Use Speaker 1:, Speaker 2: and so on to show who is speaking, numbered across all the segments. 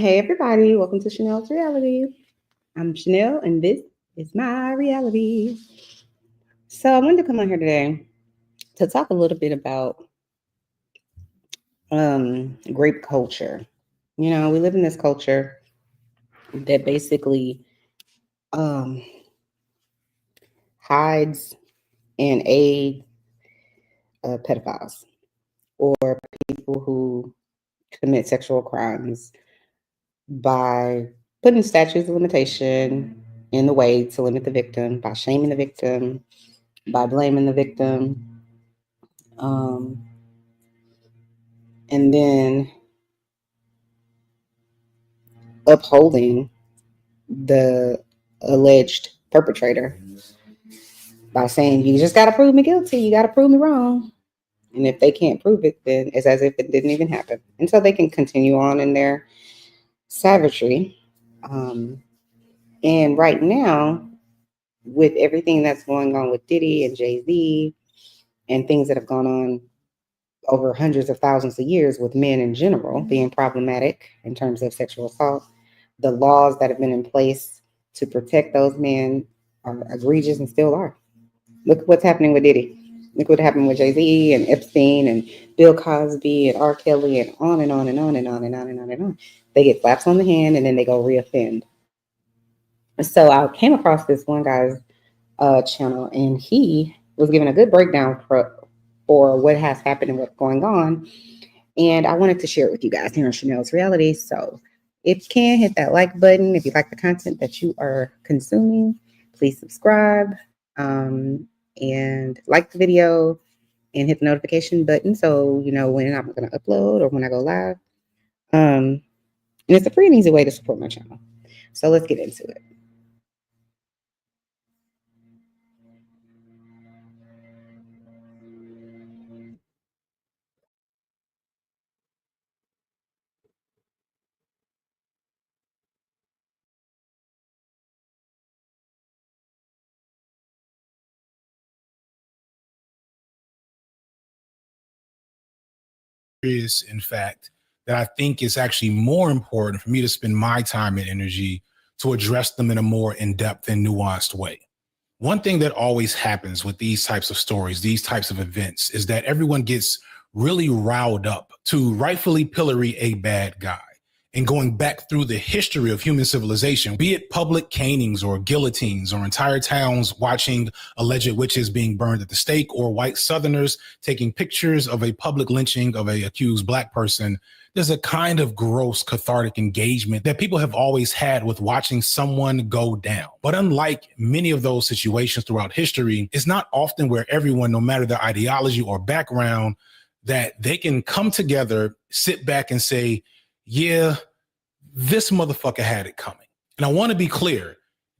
Speaker 1: Hey everybody, welcome to Chanel's Reality. I'm Chanel and this is my reality. So I wanted to come on here today to talk a little bit about grape culture. You know, we live in this culture that basically um, hides and aids pedophiles or people who commit sexual crimes by putting statutes of limitation in the way to limit the victim, by shaming the victim, by blaming the victim, um, and then upholding the alleged perpetrator by saying, you just got to prove me guilty, you got to prove me wrong. And if they can't prove it, then it's as if it didn't even happen. And so they can continue on in their savagery. And right now, with everything that's going on with Diddy and Jay-Z and things that have gone on over hundreds of thousands of years with men in general being problematic in terms of sexual assault, the laws that have been in place to protect those men are egregious and still are. Look what's happening with Diddy. Look what happened with Jay-Z and Epstein and Bill Cosby and R. Kelly and on and on and on and on and on and on and on. They get slaps on the hand and then they go reoffend. So I came across this one guy's channel and he was giving a good breakdown for what has happened and what's going on. And I wanted to share it with you guys here on Chanel's Reality. So if you can, hit that like button. If you like the content that you are consuming, please subscribe and like the video and hit the notification button so you know when I'm going to upload or when I go live. And it's a free and easy way to support my channel. So let's get into it.
Speaker 2: Is, in fact, that I think is actually more important for me to spend my time and energy to address them in a more in-depth and nuanced way. One thing that always happens with these types of stories, these types of events, is that everyone gets really riled up to rightfully pillory a bad guy. And going back through the history of human civilization, be it public canings or guillotines or entire towns watching alleged witches being burned at the stake or white Southerners taking pictures of a public lynching of an accused Black person, there's a kind of gross cathartic engagement that people have always had with watching someone go down. But unlike many of those situations throughout history, it's not often where everyone, no matter their ideology or background, that they can come together, sit back and say, yeah, this motherfucker had it coming. And I want to be clear,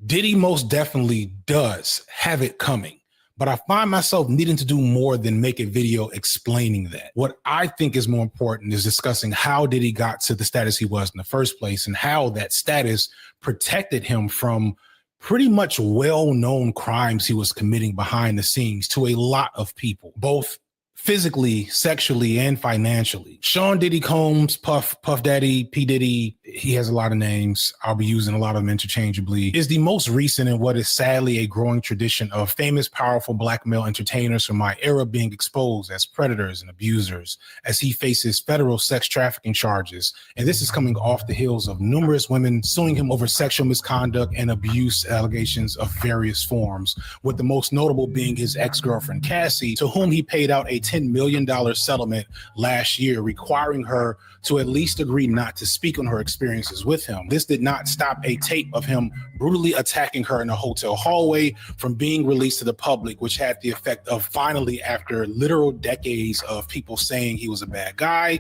Speaker 2: Diddy most definitely does have it coming. But I find myself needing to do more than make a video explaining that. What I think is more important is discussing how Diddy got to the status he was in the first place and how that status protected him from pretty much well-known crimes he was committing behind the scenes to a lot of people, both physically, sexually, and financially. Sean Diddy Combs, Puff Daddy, P. Diddy, he has a lot of names. I'll be using a lot of them interchangeably, is the most recent in what is sadly a growing tradition of famous, powerful Black male entertainers from my era being exposed as predators and abusers as he faces federal sex trafficking charges. And this is coming off the heels of numerous women suing him over sexual misconduct and abuse allegations of various forms, with the most notable being his ex-girlfriend, Cassie, to whom he paid out a $10 million settlement last year, requiring her to at least agree not to speak on her experiences with him. This did not stop a tape of him brutally attacking her in a hotel hallway from being released to the public, which had the effect of finally, after literal decades of people saying he was a bad guy,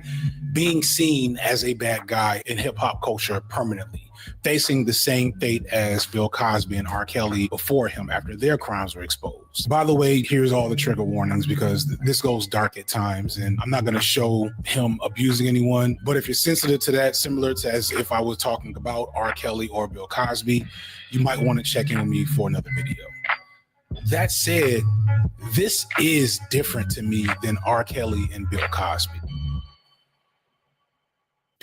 Speaker 2: being seen as a bad guy in hip-hop culture permanently, facing the same fate as Bill Cosby and R. Kelly before him after their crimes were exposed. By the way, here's all the trigger warnings because this goes dark at times and I'm not going to show him abusing anyone. But if you're sensitive to that, similar to as if I was talking about R. Kelly or Bill Cosby, you might want to check in with me for another video. That said, this is different to me than R. Kelly and Bill Cosby.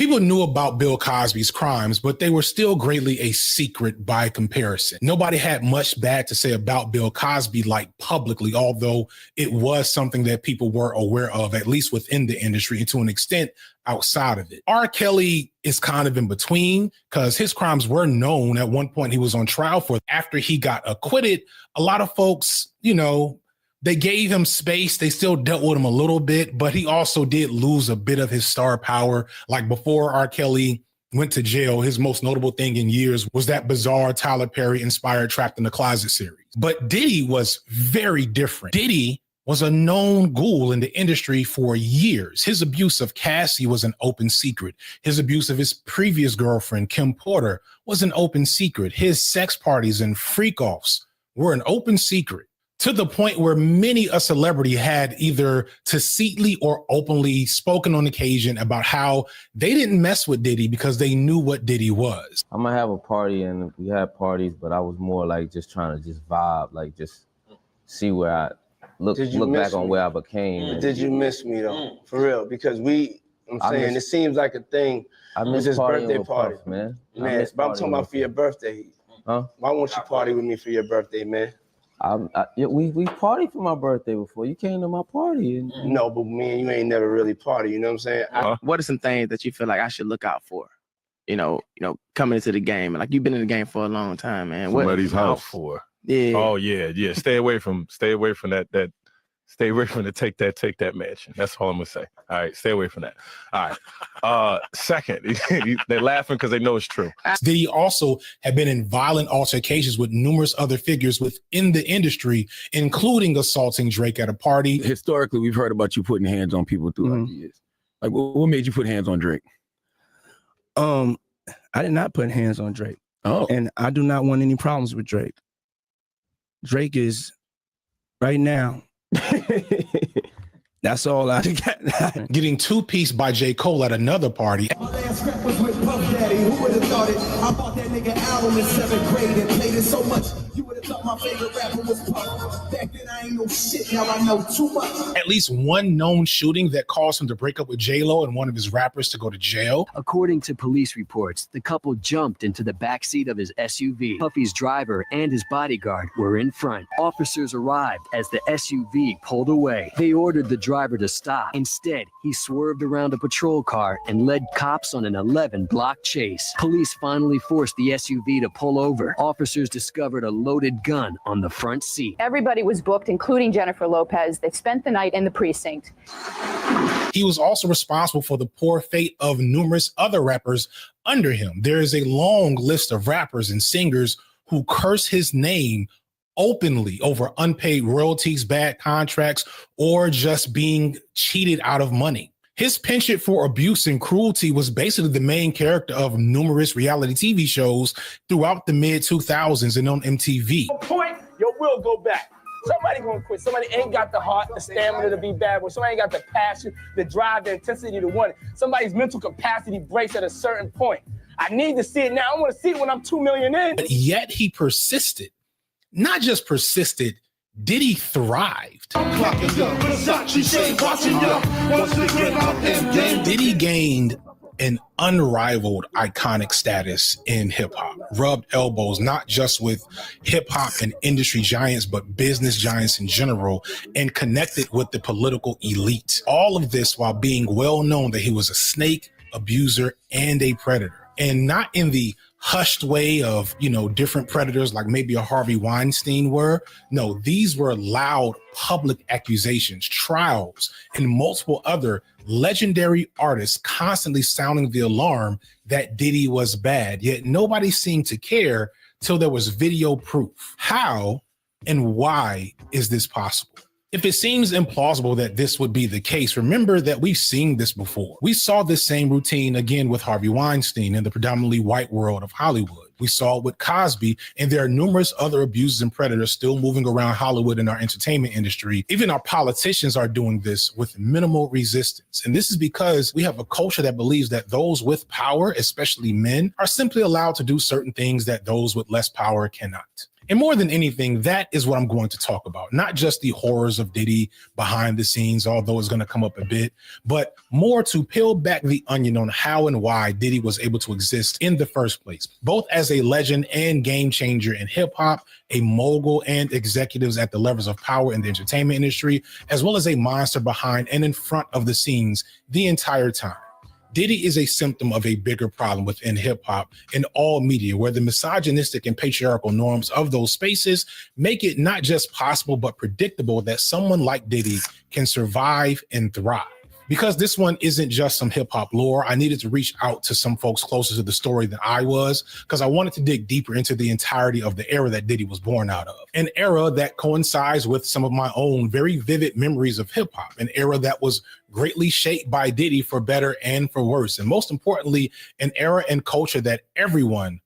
Speaker 2: People knew about Bill Cosby's crimes, but they were still greatly a secret by comparison. Nobody had much bad to say about Bill Cosby, like publicly, although it was something that people were aware of, at least within the industry, and to an extent outside of it. R. Kelly is kind of in between because his crimes were known. At one point he was on trial for. After he got acquitted, a lot of folks, they gave him space. They still dealt with him a little bit, but he also did lose a bit of his star power. Like before R. Kelly went to jail, his most notable thing in years was that bizarre Tyler Perry inspired Trapped in the Closet series. But Diddy was very different. Diddy was a known ghoul in the industry for years. His abuse of Cassie was an open secret. His abuse of his previous girlfriend, Kim Porter, was an open secret. His sex parties and freak-offs were an open secret, to the point where many a celebrity had either tacitly or openly spoken on occasion about how they didn't mess with Diddy because they knew what Diddy was.
Speaker 3: I'm gonna have a party, and we had parties, but I was more like just trying to just vibe, like just see where I look back on where I became.
Speaker 4: Did you miss me though? For real? Because it seems like a thing.
Speaker 3: I miss
Speaker 4: this
Speaker 3: birthday
Speaker 4: party,
Speaker 3: man.
Speaker 4: But I'm talking about for your birthday.
Speaker 3: Huh?
Speaker 4: Why won't you party with me for your birthday, man?
Speaker 3: We partied for my birthday before. You came to my party.
Speaker 4: No, but me and you ain't never really party. You know what I'm saying?
Speaker 5: What are some things that you feel like I should look out for? Coming into the game, like you've been in the game for a long time, man.
Speaker 6: Somebody's house for.
Speaker 5: Yeah.
Speaker 6: Oh yeah. Stay away from that. Stay away from the take that mansion. That's all I'm gonna say. All right, stay away from that. All right. Second, they're laughing because they know it's true.
Speaker 2: Diddy also had been in violent altercations with numerous other figures within the industry, including assaulting Drake at a party.
Speaker 7: Historically, we've heard about you putting hands on people throughout the years. Like, what made you put hands on Drake?
Speaker 8: I did not put hands on Drake.
Speaker 7: Oh.
Speaker 8: And I do not want any problems with Drake. Drake is right now. That's all I got.
Speaker 2: Getting two-piece by J. Cole at another party.
Speaker 9: My last rap was with Puff Daddy. Who would have thought it? I bought that nigga album in 7th grade and played it so much. You would have thought my favorite rapper was Puff. Back then I ain't know shit. Now I know too much.
Speaker 2: At least one known shooting that caused him to break up with J-Lo and one of his rappers to go to jail.
Speaker 10: According to police reports, the couple jumped into the backseat of his SUV. Puffy's driver and his bodyguard were in front. Officers arrived as the SUV pulled away. They ordered the driver to stop. Instead, he swerved around a patrol car and led cops on an 11-block chase. Police finally forced the SUV to pull over. Officers discovered a loaded gun on the front seat.
Speaker 11: Everybody was booked, including Jennifer Lopez. They spent the night in the precinct.
Speaker 2: He was also responsible for the poor fate of numerous other rappers under him. There is a long list of rappers and singers who curse his name openly over unpaid royalties, bad contracts, or just being cheated out of money. His penchant for abuse and cruelty was basically the main character of numerous reality TV shows throughout the mid-2000s and on MTV.
Speaker 12: Point, your will go back. Somebody gonna quit. Somebody ain't got the heart, the stamina to be bad boy. Somebody ain't got the passion, the drive, the intensity to want it. Somebody's mental capacity breaks at a certain point. I need to see it now. I want to see it when I'm 2 million in.
Speaker 2: But yet he persisted. Not just persisted, Diddy thrived. Diddy gained an unrivaled iconic status in hip-hop, rubbed elbows not just with hip-hop and industry giants, but business giants in general, and connected with the political elite. All of this while being well known that he was a snake, abuser, and a predator. And not in the hushed way of, different predators like maybe a Harvey Weinstein were. No, these were loud public accusations, trials, and multiple other legendary artists constantly sounding the alarm that Diddy was bad. Yet nobody seemed to care till there was video proof. How and why is this possible? If it seems implausible that this would be the case, remember that we've seen this before. We saw this same routine again with Harvey Weinstein in the predominantly white world of Hollywood. We saw it with Cosby, and there are numerous other abusers and predators still moving around Hollywood in our entertainment industry. Even our politicians are doing this with minimal resistance. And this is because we have a culture that believes that those with power, especially men, are simply allowed to do certain things that those with less power cannot. And more than anything, that is what I'm going to talk about. Not just the horrors of Diddy behind the scenes, although it's going to come up a bit, but more to peel back the onion on how and why Diddy was able to exist in the first place, both as a legend and game changer in hip hop, a mogul and executives at the levels of power in the entertainment industry, as well as a monster behind and in front of the scenes the entire time. Diddy is a symptom of a bigger problem within hip hop and all media, where the misogynistic and patriarchal norms of those spaces make it not just possible, but predictable that someone like Diddy can survive and thrive. Because this one isn't just some hip hop lore, I needed to reach out to some folks closer to the story than I was, because I wanted to dig deeper into the entirety of the era that Diddy was born out of. An era that coincides with some of my own very vivid memories of hip hop, an era that was greatly shaped by Diddy for better and for worse. And most importantly, an era and culture that everyone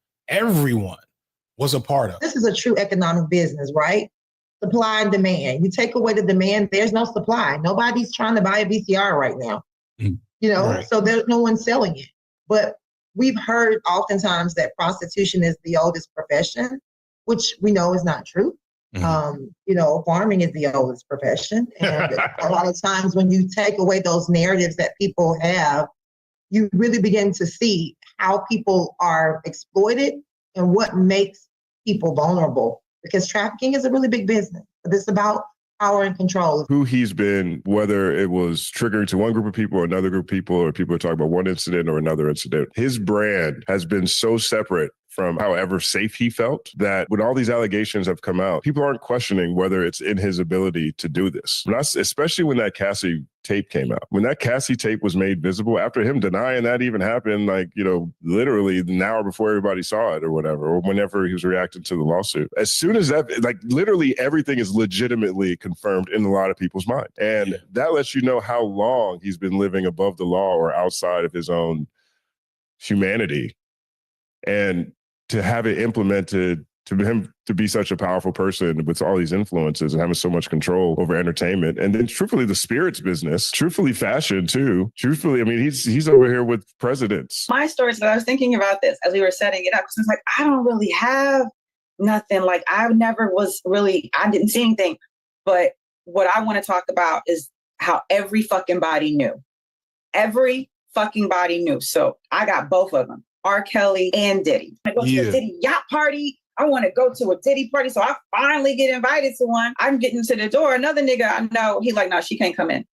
Speaker 2: was a part of.
Speaker 13: This is a true economic business, right? Supply and demand. You take away the demand, there's no supply. Nobody's trying to buy a VCR right now, you know, right. So there's no one selling it. But we've heard oftentimes that prostitution is the oldest profession, which we know is not true. You know, farming is the oldest profession. And a lot of times when you take away those narratives that people have, you really begin to see how people are exploited and what makes people vulnerable. Because trafficking is a really big business. It's about power and control.
Speaker 14: Who he's been, whether it was triggering to one group of people or another group of people, or people are talking about one incident or another incident, his brand has been so separate from however safe he felt that when all these allegations have come out, people aren't questioning whether it's in his ability to do this. Especially when that Cassie tape came out. When that Cassie tape was made visible, after him denying that even happened, like, you know, literally an hour before everybody saw it or whatever, or whenever he was reacting to the lawsuit. As soon as that, like, literally everything is legitimately confirmed in a lot of people's mind. And that lets you know how long he's been living above the law or outside of his own humanity. And to have it implemented, to him to be such a powerful person with all these influences and having so much control over entertainment, and then truthfully the spirits business, truthfully fashion too, truthfully, I mean, he's over here with presidents.
Speaker 15: My story is that I was thinking about this as we were setting it up, because it's like, I don't really have nothing. Like, I didn't see anything. But what I want to talk about is how every fucking body knew. Every fucking body knew. So I got both of them. R. Kelly and Diddy. I go to a Diddy yacht party. I want to go to a Diddy party. So I finally get invited to one. I'm getting to the door. Another nigga I know, he like, no, she can't come in.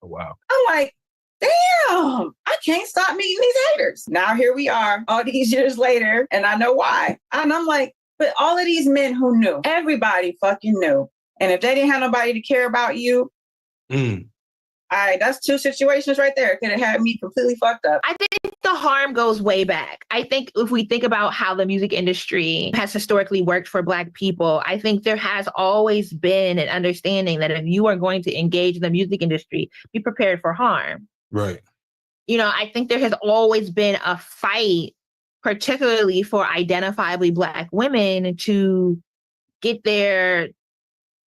Speaker 6: Oh, wow.
Speaker 15: I'm like, damn, I can't stop meeting these haters. Now here we are all these years later, and I know why. And I'm like, but all of these men who knew, everybody fucking knew. And if they didn't have nobody to care about you, that's two situations right there. Could have had me completely fucked up.
Speaker 16: I think the harm goes way back. I think if we think about how the music industry has historically worked for Black people, I think there has always been an understanding that if you are going to engage in the music industry, be prepared for harm.
Speaker 2: Right.
Speaker 16: You know, I think there has always been a fight, particularly for identifiably Black women, to get their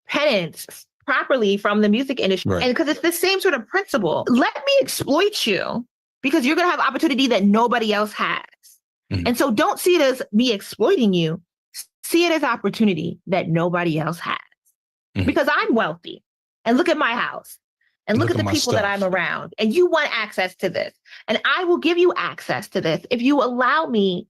Speaker 16: penance properly from the music industry. Right. And because it's the same sort of principle. Let me exploit you because you're going to have opportunity that nobody else has. And so don't see it as me exploiting you. See it as opportunity that nobody else has. Because I'm wealthy. And look at my house. And look at the people that I'm around. And you want access to this. And I will give you access to this if you allow me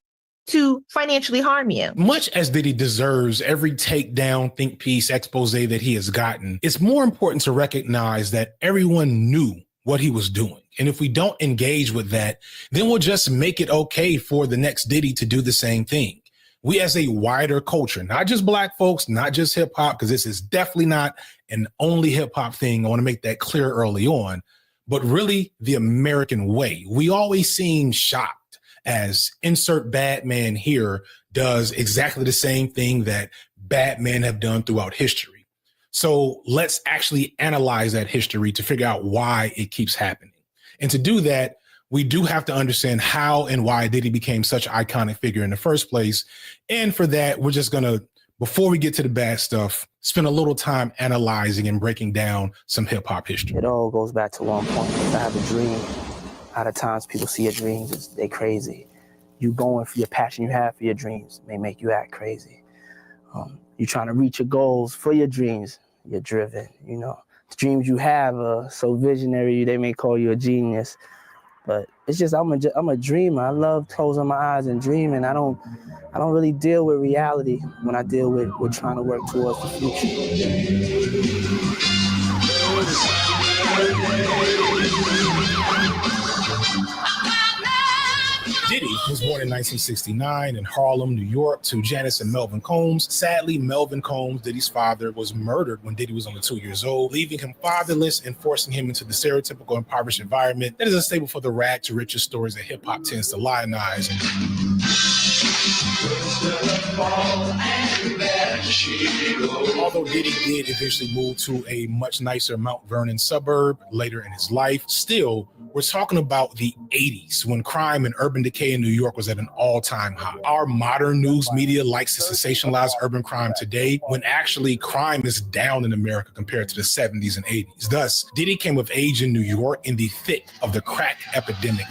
Speaker 16: to financially harm you.
Speaker 2: Much as Diddy deserves every takedown, think piece, expose that he has gotten, it's more important to recognize that everyone knew what he was doing. And if we don't engage with that, then we'll just make it okay for the next Diddy to do the same thing. We as a wider culture, not just Black folks, not just hip hop, because this is definitely not an only hip hop thing. I want to make that clear early on, but really the American way. We always seem shocked as insert bad man here does exactly the same thing that bad men have done throughout history. So let's actually analyze that history to figure out why it keeps happening. And to do that, we do have to understand how and why Diddy became such an iconic figure in the first place. And for that, we're just going to, before we get to the bad stuff, spend a little time analyzing and breaking down some hip hop history.
Speaker 5: It all goes back to one point. If I have a dream, a lot of times people see your dreams, they crazy. You going for your passion you have for your dreams may make you act crazy. You're trying to reach your goals for your dreams. You're driven, you know. The dreams you have are so visionary, they may call you a genius. But it's just I'm a dreamer. I love closing my eyes and dreaming. I don't really deal with reality when I deal with trying to work towards the future.
Speaker 2: Diddy was born in 1969 in Harlem, New York, to Janice and Melvin Combs. Sadly, Melvin Combs, Diddy's father, was murdered when Diddy was only 2 years old, leaving him fatherless and forcing him into the stereotypical impoverished environment that is unstable for the rag to riches stories that hip hop tends to lionize. Although Diddy did eventually move to a much nicer Mount Vernon suburb later in his life, still, we're talking about the 80s when crime and urban decay in New York was at an all-time high. Our modern news media likes to sensationalize urban crime today when actually crime is down in America compared to the 70s and 80s. Thus, Diddy came of age in New York in the thick of the crack epidemic.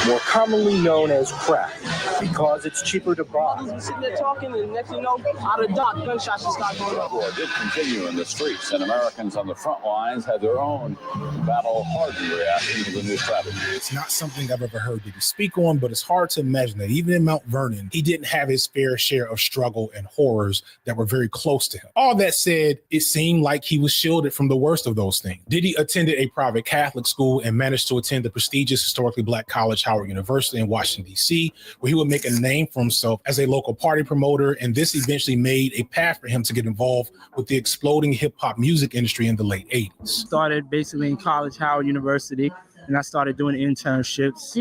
Speaker 17: More commonly known as crack, because it's cheaper to buy.
Speaker 12: Sitting there talking, and next thing you know, out of dark, gunshots just start going off.
Speaker 18: War did continue in the streets, and Americans on the front lines had their own battle-hardened reaction to the new tragedy.
Speaker 2: It's not something I've ever heard Diddy speak on, but it's hard to imagine that even in Mount Vernon, he didn't have his fair share of struggle and horrors that were very close to him. All that said, it seemed like he was shielded from the worst of those things. Diddy attended a private Catholic school and managed to attend the prestigious historically Black college, Howard University in Washington, D.C., where he would make a name for himself as a local party promoter, and this eventually made a path for him to get involved with the exploding hip-hop music industry in the late 80s.
Speaker 19: Started basically in college, Howard University, and I started doing internships.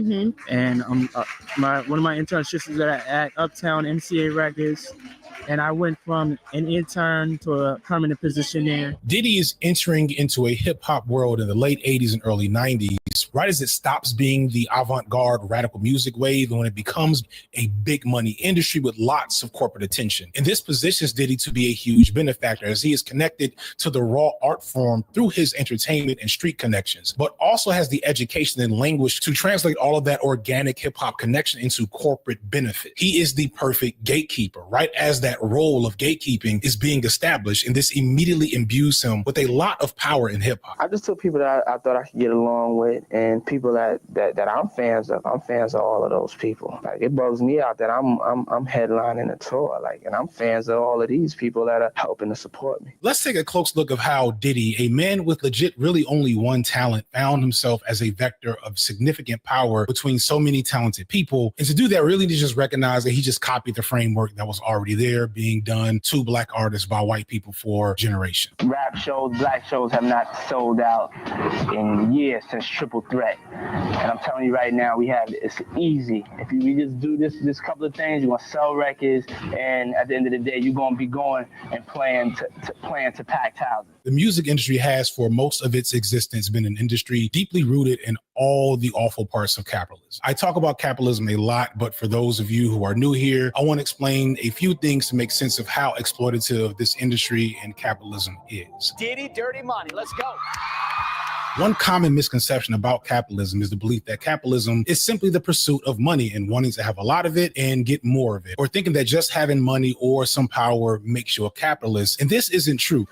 Speaker 19: And one of my internships was at Uptown MCA Records, and I went from an intern to a permanent position there.
Speaker 2: Diddy is entering into a hip-hop world in the late 80s and early 90s, right as it stops being the avant-garde radical music wave and when it becomes a big money industry with lots of corporate attention. And this positions Diddy to be a huge benefactor as he is connected to the raw art form through his entertainment and street connections, but also has the education and language to translate all of that organic hip-hop connection into corporate benefit. He is the perfect gatekeeper, right as that role of gatekeeping is being established, and this immediately imbues him with a lot of power in hip-hop.
Speaker 5: I just took people that I thought I could get along with, and people that I'm fans of. I'm fans of all of those people. Like, it bugs me out that I'm headlining a tour, and I'm fans of all of these people that are helping to support me.
Speaker 2: Let's take a close look of how Diddy, a man with legit really only one talent, found himself as a vector of significant power between so many talented people. And to do that, really to just recognize that he just copied the framework that was already there, being done to Black artists by white people for generations.
Speaker 5: Rap shows, Black shows have not sold out in years since Triple Threat. And I'm telling you right now, it's easy. If we just do this couple of things, you're gonna sell records, and at the end of the day, you're gonna be going and playing to packed houses.
Speaker 2: The music industry has, for most of its existence, been an industry deeply rooted in all the awful parts of capitalism. I talk about capitalism a lot, but for those of you who are new here, I want to explain a few things to make sense of how exploitative this industry and capitalism is.
Speaker 12: Diddy, dirty money. Let's go.
Speaker 2: One common misconception about capitalism is the belief that capitalism is simply the pursuit of money and wanting to have a lot of it and get more of it, or thinking that just having money or some power makes you a capitalist. And this isn't true.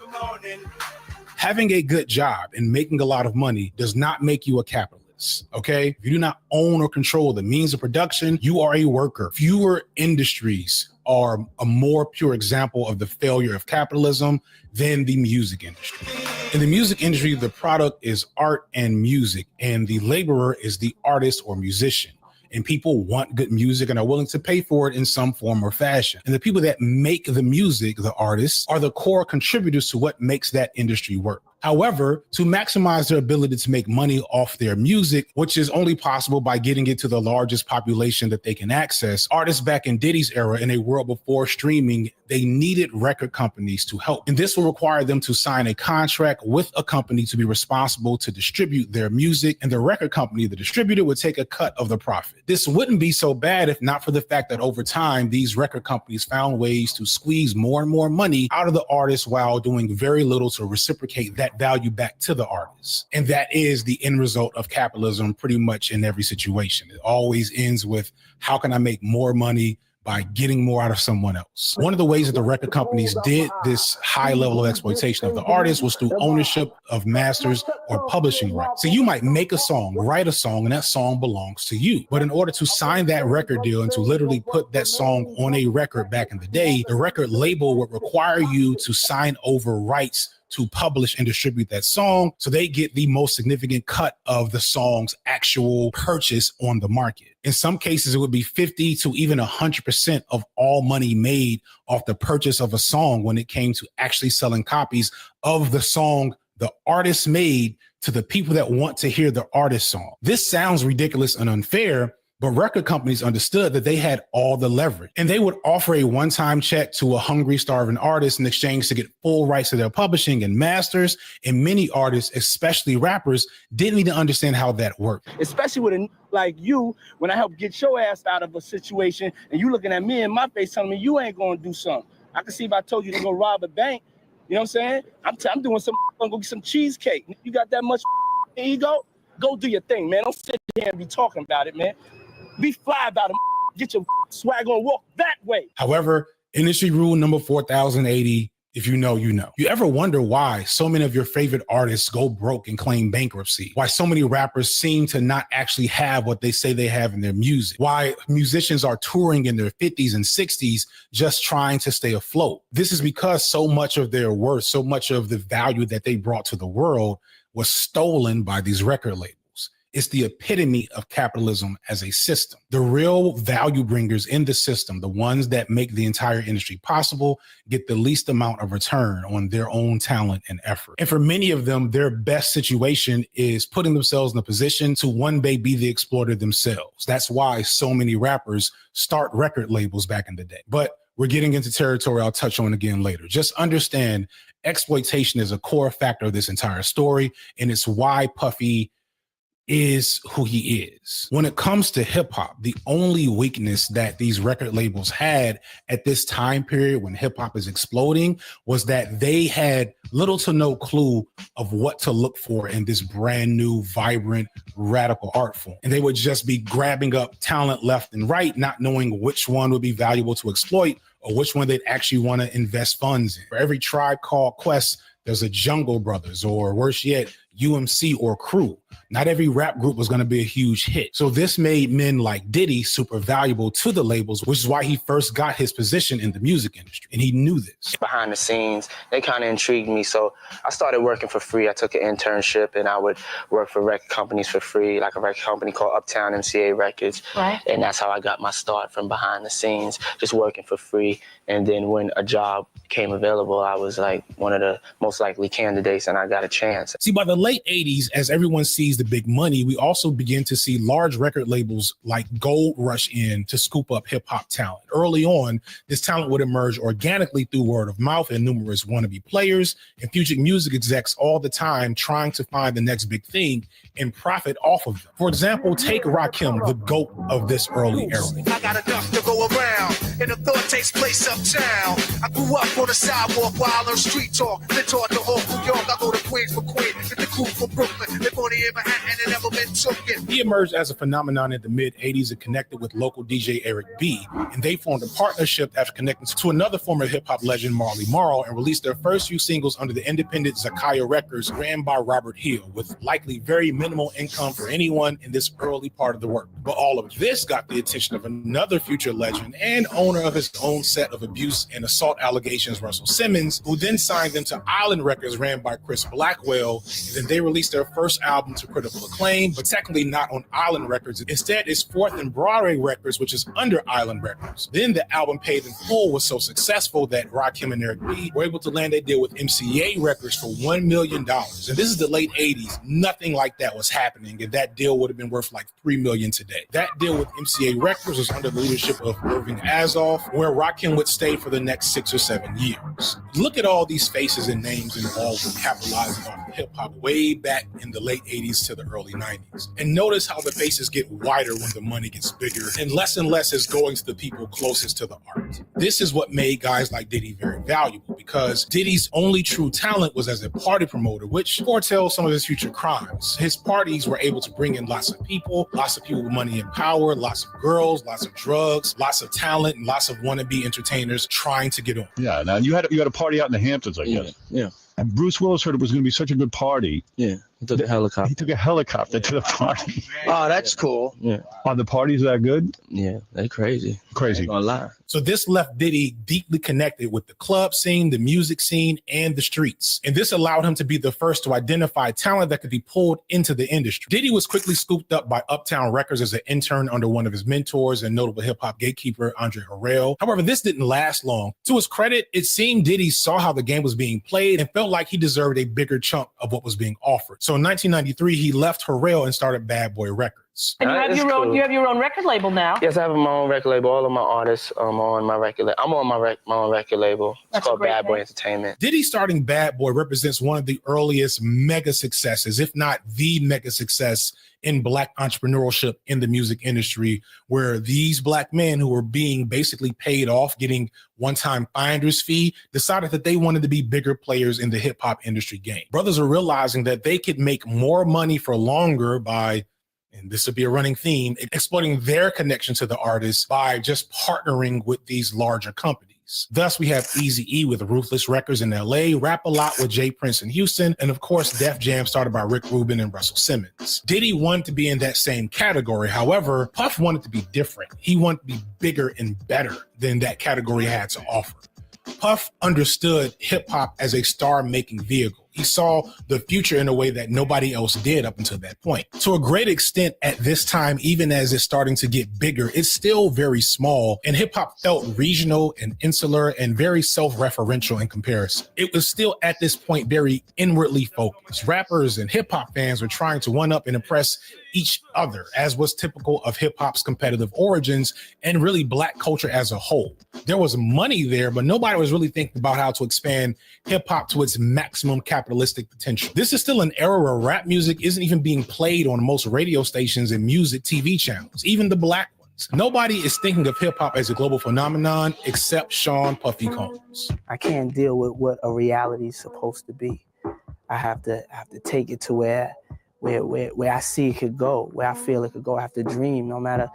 Speaker 2: Having a good job and making a lot of money does not make you a capitalist. Okay? If you do not own or control the means of production, you are a worker. Fewer industries are a more pure example of the failure of capitalism than the music industry. In the music industry, the product is art and music, and the laborer is the artist or musician. And people want good music and are willing to pay for it in some form or fashion. And the people that make the music, the artists, are the core contributors to what makes that industry work. However, to maximize their ability to make money off their music, which is only possible by getting it to the largest population that they can access, artists back in Diddy's era, in a world before streaming, they needed record companies to help. And this will require them to sign a contract with a company to be responsible to distribute their music, and the record company, the distributor, would take a cut of the profit. This wouldn't be so bad if not for the fact that over time, these record companies found ways to squeeze more and more money out of the artists while doing very little to reciprocate that that value back to the artists. And that is the end result of capitalism pretty much in every situation. It always ends with, how can I make more money by getting more out of someone else? One of the ways that the record companies did this high level of exploitation of the artists was through ownership of masters or publishing rights. So you might make a song, write a song, and that song belongs to you. But in order to sign that record deal and to literally put that song on a record back in the day, the record label would require you to sign over rights to publish and distribute that song, so they get the most significant cut of the song's actual purchase on the market. In some cases, it would be 50 to even 100% of all money made off the purchase of a song when it came to actually selling copies of the song the artist made to the people that want to hear the artist's song. This sounds ridiculous and unfair, but record companies understood that they had all the leverage, and they would offer a one-time check to a hungry, starving artist in exchange to get full rights to their publishing and masters. And many artists, especially rappers, didn't even understand how that worked.
Speaker 12: Especially with a like you, when I help get your ass out of a situation and you looking at me in my face telling me you ain't gonna do something. I can see if I told you to go rob a bank, you know what I'm saying? I'm doing some, I'm gonna get some cheesecake. You got that much ego? Go do your thing, man. Don't sit here and be talking about it, man. Be fly about it. Get your swag on, walk that way.
Speaker 2: However, industry rule number 4080, if you know, you know. You ever wonder why so many of your favorite artists go broke and claim bankruptcy? Why so many rappers seem to not actually have what they say they have in their music? Why musicians are touring in their 50s and 60s just trying to stay afloat? This is because so much of their worth, so much of the value that they brought to the world was stolen by these record labels. It's the epitome of capitalism as a system. The real value bringers in the system, the ones that make the entire industry possible, get the least amount of return on their own talent and effort. And for many of them, their best situation is putting themselves in a position to one day be the exploiter themselves. That's why so many rappers start record labels back in the day. But we're getting into territory I'll touch on again later. Just understand exploitation is a core factor of this entire story, and it's why Puffy is who he is. When it comes to hip hop, the only weakness that these record labels had at this time period when hip hop is exploding was that they had little to no clue of what to look for in this brand new, vibrant, radical art form. And they would just be grabbing up talent left and right, not knowing which one would be valuable to exploit or which one they'd actually want to invest funds in. For every Tribe Called Quest, there's a Jungle Brothers, or worse yet, UMC or Crew. Not every rap group was going to be a huge hit. So this made men like Diddy super valuable to the labels, which is why he first got his position in the music industry. And he knew this.
Speaker 5: Behind the scenes, they kind of intrigued me. So I started working for free. I took an internship and I would work for record companies for free, like a record company called Uptown MCA Records.
Speaker 16: Right.
Speaker 5: And that's how I got my start, from behind the scenes, just working for free. And then when a job came available, I was like one of the most likely candidates and I got a chance.
Speaker 2: See, by the late 80s, as everyone sees the big money, we also begin to see large record labels like Gold rush in to scoop up hip hop talent. Early on, this talent would emerge organically through word of mouth and numerous wannabe players and future music execs all the time trying to find the next big thing and profit off of them. For example, take Rakim, the GOAT of this early era.
Speaker 9: I got enough to go around, and the thought takes place uptown. I grew up on the sidewalk while I learned street talk. Then taught to all New York, I go to Queens for Queen, and the crew for Brooklyn. Live on in Manhattan and never been taken.
Speaker 2: He emerged as a phenomenon in the mid-'80s and connected with local DJ Eric B, and they formed a partnership after connecting to another former hip-hop legend, Marley Marl, and released their first few singles under the independent Zakaya Records, ran by Robert Hill, with likely very minimal income for anyone in this early part of the work. But all of this got the attention of another future legend and owner of his own set of abuse and assault allegations, Russell Simmons, who then signed them to Island Records, ran by Chris Blackwell, and then they released their first album to critical acclaim, but technically not on Island Records. Instead, it's 4th and Broadway Records, which is under Island Records. Then the album Paid in Full was so successful that Rakim and Eric B were able to land a deal with MCA Records for $1 million. And this is the late 80s. Nothing like that was happening, and that deal would have been worth like $3 million today. That deal with MCA Records was under the leadership of Irving Azoff, where Rakim would stay for the next 6 or 7 years. Look at all these faces and names involved in capitalizing on hip hop way back in the late 80s to the early 90s. And notice how the bases get wider when the money gets bigger and less is going to the people closest to the art. This is what made guys like Diddy very valuable, because Diddy's only true talent was as a party promoter, which foretells some of his future crimes. His parties were able to bring in lots of people with money and power, lots of girls, lots of drugs, lots of talent, and lots of wannabe entertainers trying to get on.
Speaker 20: Yeah, now you had a party out in the Hamptons, I guess.
Speaker 5: Yeah.
Speaker 20: And Bruce Willis heard it was going to be such a good party.
Speaker 5: Yeah, he took a helicopter.
Speaker 20: He took a helicopter to the party.
Speaker 5: Oh, that's cool. Yeah.
Speaker 20: Are the parties that good?
Speaker 5: Yeah, they crazy.
Speaker 20: Crazy.
Speaker 5: Gonna lie.
Speaker 2: So this left Diddy deeply connected with the club scene, the music scene, and the streets. And this allowed him to be the first to identify talent that could be pulled into the industry. Diddy was quickly scooped up by Uptown Records as an intern under one of his mentors and notable hip-hop gatekeeper, Andre Harrell. However, this didn't last long. To his credit, it seemed Diddy saw how the game was being played and felt like he deserved a bigger chunk of what was being offered. So in 1993, he left Harrell and started Bad Boy Records.
Speaker 21: And you have your own record label now.
Speaker 5: Yes, I have my own record label. All of my artists on my record label. I'm on my own record label. It's called Bad Boy Entertainment.
Speaker 2: Diddy starting Bad Boy represents one of the earliest mega successes, if not the mega success in Black entrepreneurship in the music industry, where these Black men who were being basically paid off, getting one-time finder's fee, decided that they wanted to be bigger players in the hip hop industry game. Brothers are realizing that they could make more money for longer by, and this would be a running theme, exploiting their connection to the artists by just partnering with these larger companies. Thus, we have Eazy-E with Ruthless Records in LA, Rap A Lot with Jay Prince in Houston, and of course, Def Jam started by Rick Rubin and Russell Simmons. Diddy wanted to be in that same category. However, Puff wanted to be different. He wanted to be bigger and better than that category had to offer. Puff understood hip hop as a star-making vehicle. He saw the future in a way that nobody else did up until that point. To a great extent at this time, even as it's starting to get bigger, it's still very small, and hip hop felt regional and insular and very self-referential in comparison. It was still at this point very inwardly focused. Rappers and hip hop fans were trying to one up and impress each other, as was typical of hip hop's competitive origins and really Black culture as a whole. There was money there, but nobody was really thinking about how to expand hip hop to its maximum capitalistic potential. This is still an era where rap music isn't even being played on most radio stations and music TV channels, even the Black ones. Nobody is thinking of hip hop as a global phenomenon except Sean Puffy Combs.
Speaker 5: I can't deal with what a reality is supposed to be. I have to take it to where I see it could go, where I feel it could go. I have to dream, no matter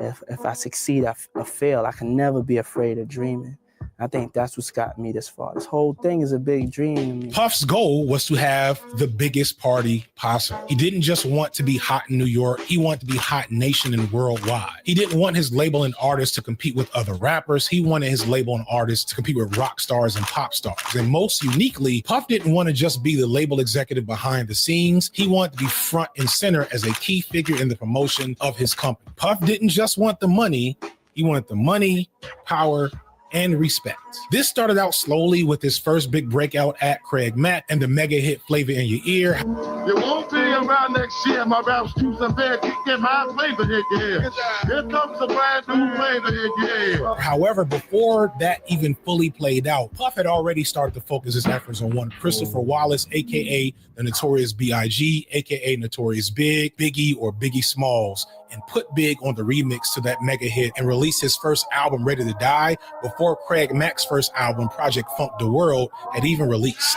Speaker 5: if I succeed or fail. I can never be afraid of dreaming. I think that's what's got me this far. This whole thing is a big dream to me.
Speaker 2: Puff's goal was to have the biggest party possible. He didn't just want to be hot in New York. He wanted to be hot nation and worldwide. He didn't want his label and artists to compete with other rappers. He wanted his label and artists to compete with rock stars and pop stars. And most uniquely, Puff didn't want to just be the label executive behind the scenes. He wanted to be front and center as a key figure in the promotion of his company. Puff didn't just want the money. He wanted the money, power, and respect. This started out slowly with his first big breakout act, Craig Mack, and the mega hit Flavor in Your Ear.
Speaker 22: You won't be around next year. My rap's too severe. Get my flavor in your ear. Here comes a brand new flavor in your ear.
Speaker 2: However, before that even fully played out, Puff had already started to focus his efforts on one Christopher Wallace, aka the Notorious B.I.G., aka Notorious Big, Biggie, or Biggie Smalls, and put Big on the remix to that mega hit and released his first album, Ready to Die, before Craig Mack's first album, Project Funk the World, had even released.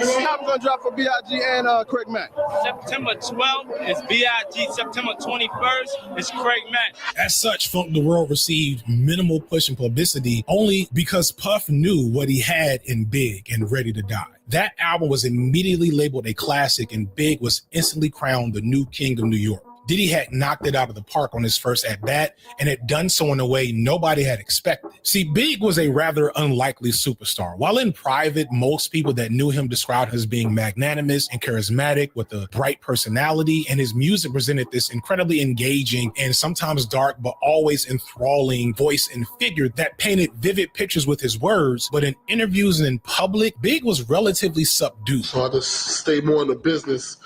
Speaker 22: I'm gonna drop for B.I.G. and Craig Mack.
Speaker 12: September 12th is B.I.G. September 21st is Craig Mack.
Speaker 2: As such, Funk the World received minimal push and publicity only because Puff knew what he had in Big and Ready to Die. That album was immediately labeled a classic, and Big was instantly crowned the new king of New York. Diddy had knocked it out of the park on his first at-bat and had done so in a way nobody had expected. See, Big was a rather unlikely superstar. While in private, most people that knew him described him as being magnanimous and charismatic with a bright personality, and his music presented this incredibly engaging and sometimes dark but always enthralling voice and figure that painted vivid pictures with his words. But in interviews and in public, Big was relatively subdued.
Speaker 22: So I just stay more in the business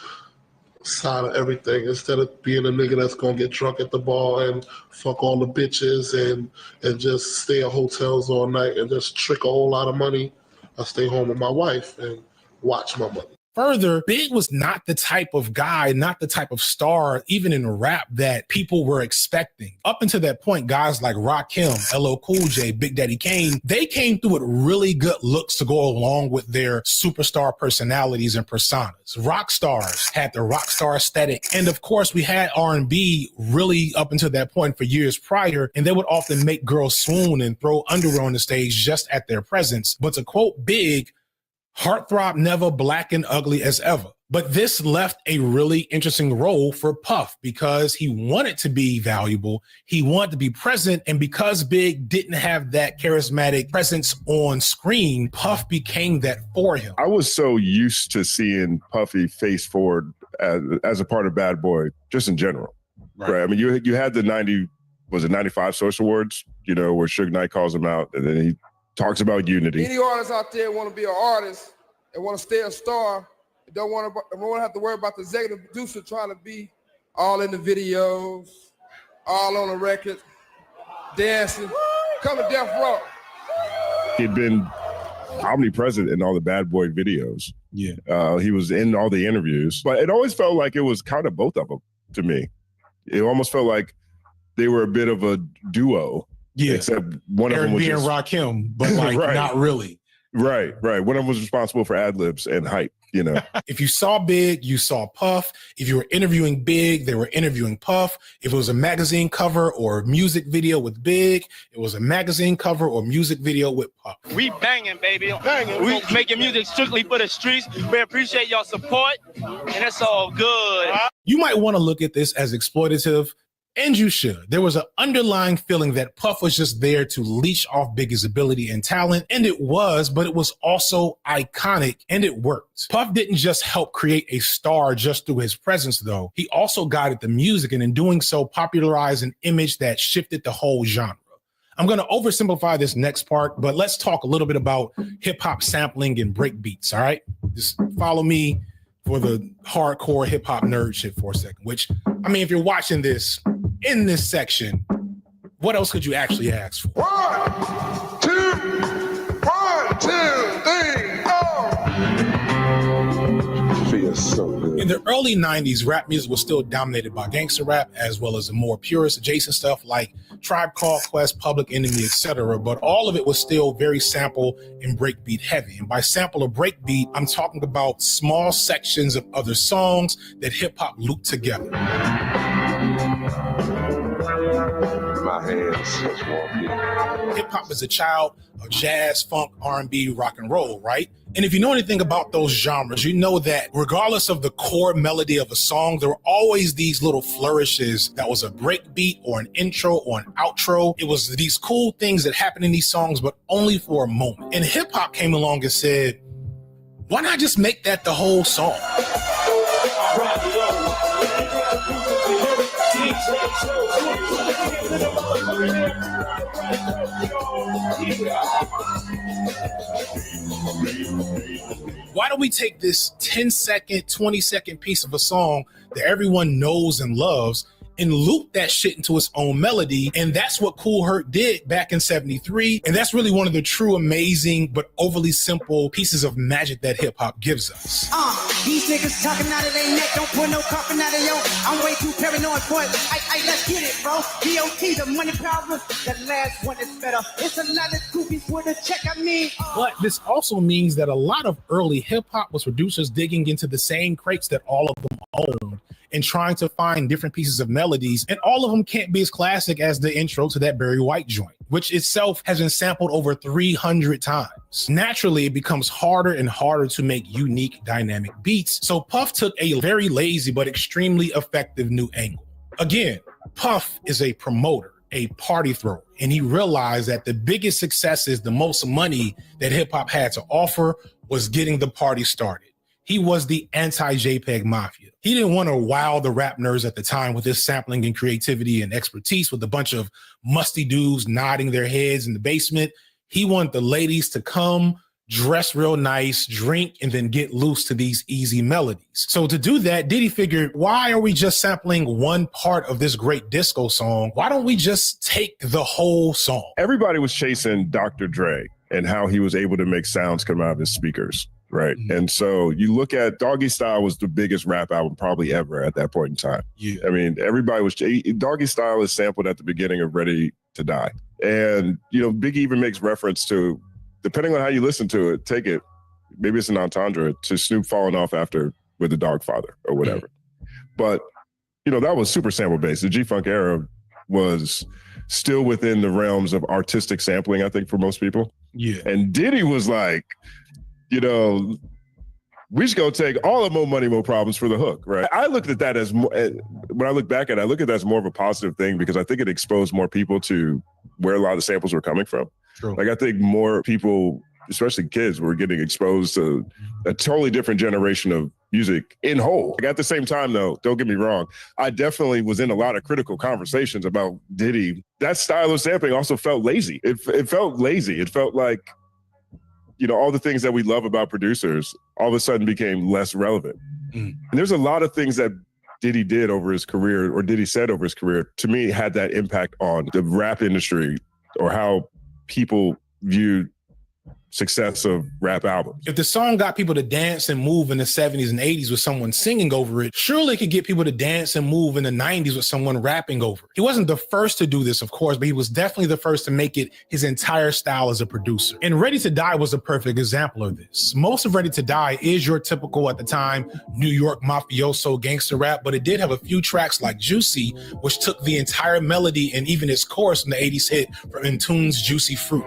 Speaker 22: side of everything instead of being a nigga that's gonna get drunk at the bar and fuck all the bitches and just stay at hotels all night and just trick a whole lot of money. I stay home with my wife and watch my money.
Speaker 2: Further, Big was not the type of guy, not the type of star, even in rap, that people were expecting. Up until that point, guys like Rakim, LL Cool J, Big Daddy Kane, they came through with really good looks to go along with their superstar personalities and personas. Rock stars had the rock star aesthetic. And of course, we had R&B really up until that point for years prior, and they would often make girls swoon and throw underwear on the stage just at their presence. But to quote Big, "Heartthrob never black and ugly as ever." But this left a really interesting role for Puff because he wanted to be valuable. He wanted to be present. And because Big didn't have that charismatic presence on screen, Puff became that for him.
Speaker 14: I was so used to seeing Puffy face forward as a part of Bad Boy, just in general. Right. I mean, you had the 95 Social Awards, you know, where Suge Knight calls him out and then he talks about unity.
Speaker 1: Any artists out there want to be an artist and want to stay a star, and don't want to have to worry about the executive producer trying to be all in the videos, all on the record, dancing, come to Death Row.
Speaker 14: He'd been omnipresent in all the Bad Boy videos.
Speaker 2: Yeah.
Speaker 14: He was in all the interviews, but it always felt like it was kind of both of them to me. It almost felt like they were a bit of a duo.
Speaker 2: Yeah,
Speaker 14: except one of them was
Speaker 2: just Rakim, but like
Speaker 14: right.
Speaker 2: not really.
Speaker 14: Right. One of them was responsible for ad libs and hype. You know,
Speaker 2: if you saw Big, you saw Puff. If you were interviewing Big, they were interviewing Puff. If it was a magazine cover or a music video with Big, it was a magazine cover or music video with Puff.
Speaker 3: We banging, baby. Banging. We making music strictly for the streets. We appreciate y'all support, and it's all good.
Speaker 2: You might want to look at this as exploitative. And you should. There was an underlying feeling that Puff was just there to leech off Biggie's ability and talent, and it was, but it was also iconic, and it worked. Puff didn't just help create a star just through his presence, though. He also guided the music, and in doing so, popularized an image that shifted the whole genre. I'm going to oversimplify this next part, but let's talk a little bit about hip-hop sampling and break beats, all right? Just follow me for the hardcore hip-hop nerd shit for a second, which, I mean, if you're watching this in this section, what else could you actually ask for?
Speaker 1: 1, 2, 1, 2, 3, go!
Speaker 14: Feels so good.
Speaker 2: In the early 90s, rap music was still dominated by gangster rap, as well as the more purist adjacent stuff like Tribe Called Quest, Public Enemy, etc. But all of it was still very sample and breakbeat heavy. And by sample or breakbeat, I'm talking about small sections of other songs that hip hop looped together.
Speaker 14: My hands.
Speaker 2: Hip hop is a child of jazz, funk, R&B, rock and roll, right? And if you know anything about those genres, you know that regardless of the core melody of a song, there were always these little flourishes that was a break beat or an intro or an outro. It was these cool things that happened in these songs, but only for a moment. And hip hop came along and said, why not just make that the whole song? Why don't we take this 10-second, 20-second piece of a song that everyone knows and loves and loop that shit into its own melody? And that's what Kool Herc did back in 73. And that's really one of the true amazing but overly simple pieces of magic that hip hop gives us.
Speaker 23: These niggas talking out of their neck, don't put no coffin out of yo. I'm way too paranoid for it. Let's get it, bro. DOT, the money power, that last one is better. It's a lot of goofies with a check,
Speaker 2: But this also means that a lot of early hip hop was producers digging into the same crates that all of them owned and trying to find different pieces of melodies. And all of them can't be as classic as the intro to that Barry White joint, which itself has been sampled over 300 times. Naturally, it becomes harder and harder to make unique dynamic beats. So Puff took a very lazy but extremely effective new angle. Again, Puff is a promoter, a party thrower, and he realized that the biggest successes, the most money that hip hop had to offer was getting the party started. He was the anti-JPEG mafia. He didn't want to wow the rap nerds at the time with his sampling and creativity and expertise with a bunch of musty dudes nodding their heads in the basement. He wanted the ladies to come, dress real nice, drink, and then get loose to these easy melodies. So to do that, Diddy figured, why are we just sampling one part of this great disco song? Why don't we just take the whole song?
Speaker 14: Everybody was chasing Dr. Dre and how he was able to make sounds come out of his speakers, right? Mm-hmm. And so you look at Doggy Style was the biggest rap album probably ever at that point in time.
Speaker 2: Yeah.
Speaker 14: I mean, everybody was, Doggy Style is sampled at the beginning of Ready to Die. And, Biggie even makes reference to, depending on how you listen to it, take it, maybe it's an entendre, to Snoop falling off after with the Dogfather or whatever. But, that was super sample based. The G-Funk era was still within the realms of artistic sampling, I think, for most people.
Speaker 2: Yeah.
Speaker 14: And Diddy was like, we just gonna take all of More Money, More Problems for the hook, right? I looked at that as, when I look back at it, I look at that as more of a positive thing because I think it exposed more people to where a lot of the samples were coming from.
Speaker 2: True.
Speaker 14: Like, I think more people, especially kids, were getting exposed to a totally different generation of music in whole. Like, at the same time, though, don't get me wrong, I definitely was in a lot of critical conversations about Diddy. That style of sampling also felt lazy. It felt lazy. It felt like, all the things that we love about producers all of a sudden became less relevant. And there's a lot of things that Diddy did over his career, or Diddy said over his career, to me, had that impact on the rap industry or how people viewed success of rap albums.
Speaker 2: If the song got people to dance and move in the 70s and 80s with someone singing over it, surely it could get people to dance and move in the 90s with someone rapping over it. He wasn't the first to do this, of course, but he was definitely the first to make it his entire style as a producer. And Ready to Die was a perfect example of this. Most of Ready to Die is your typical, at the time, New York mafioso gangster rap, but it did have a few tracks like Juicy, which took the entire melody and even its chorus from the 80s hit from Intune's Juicy Fruit.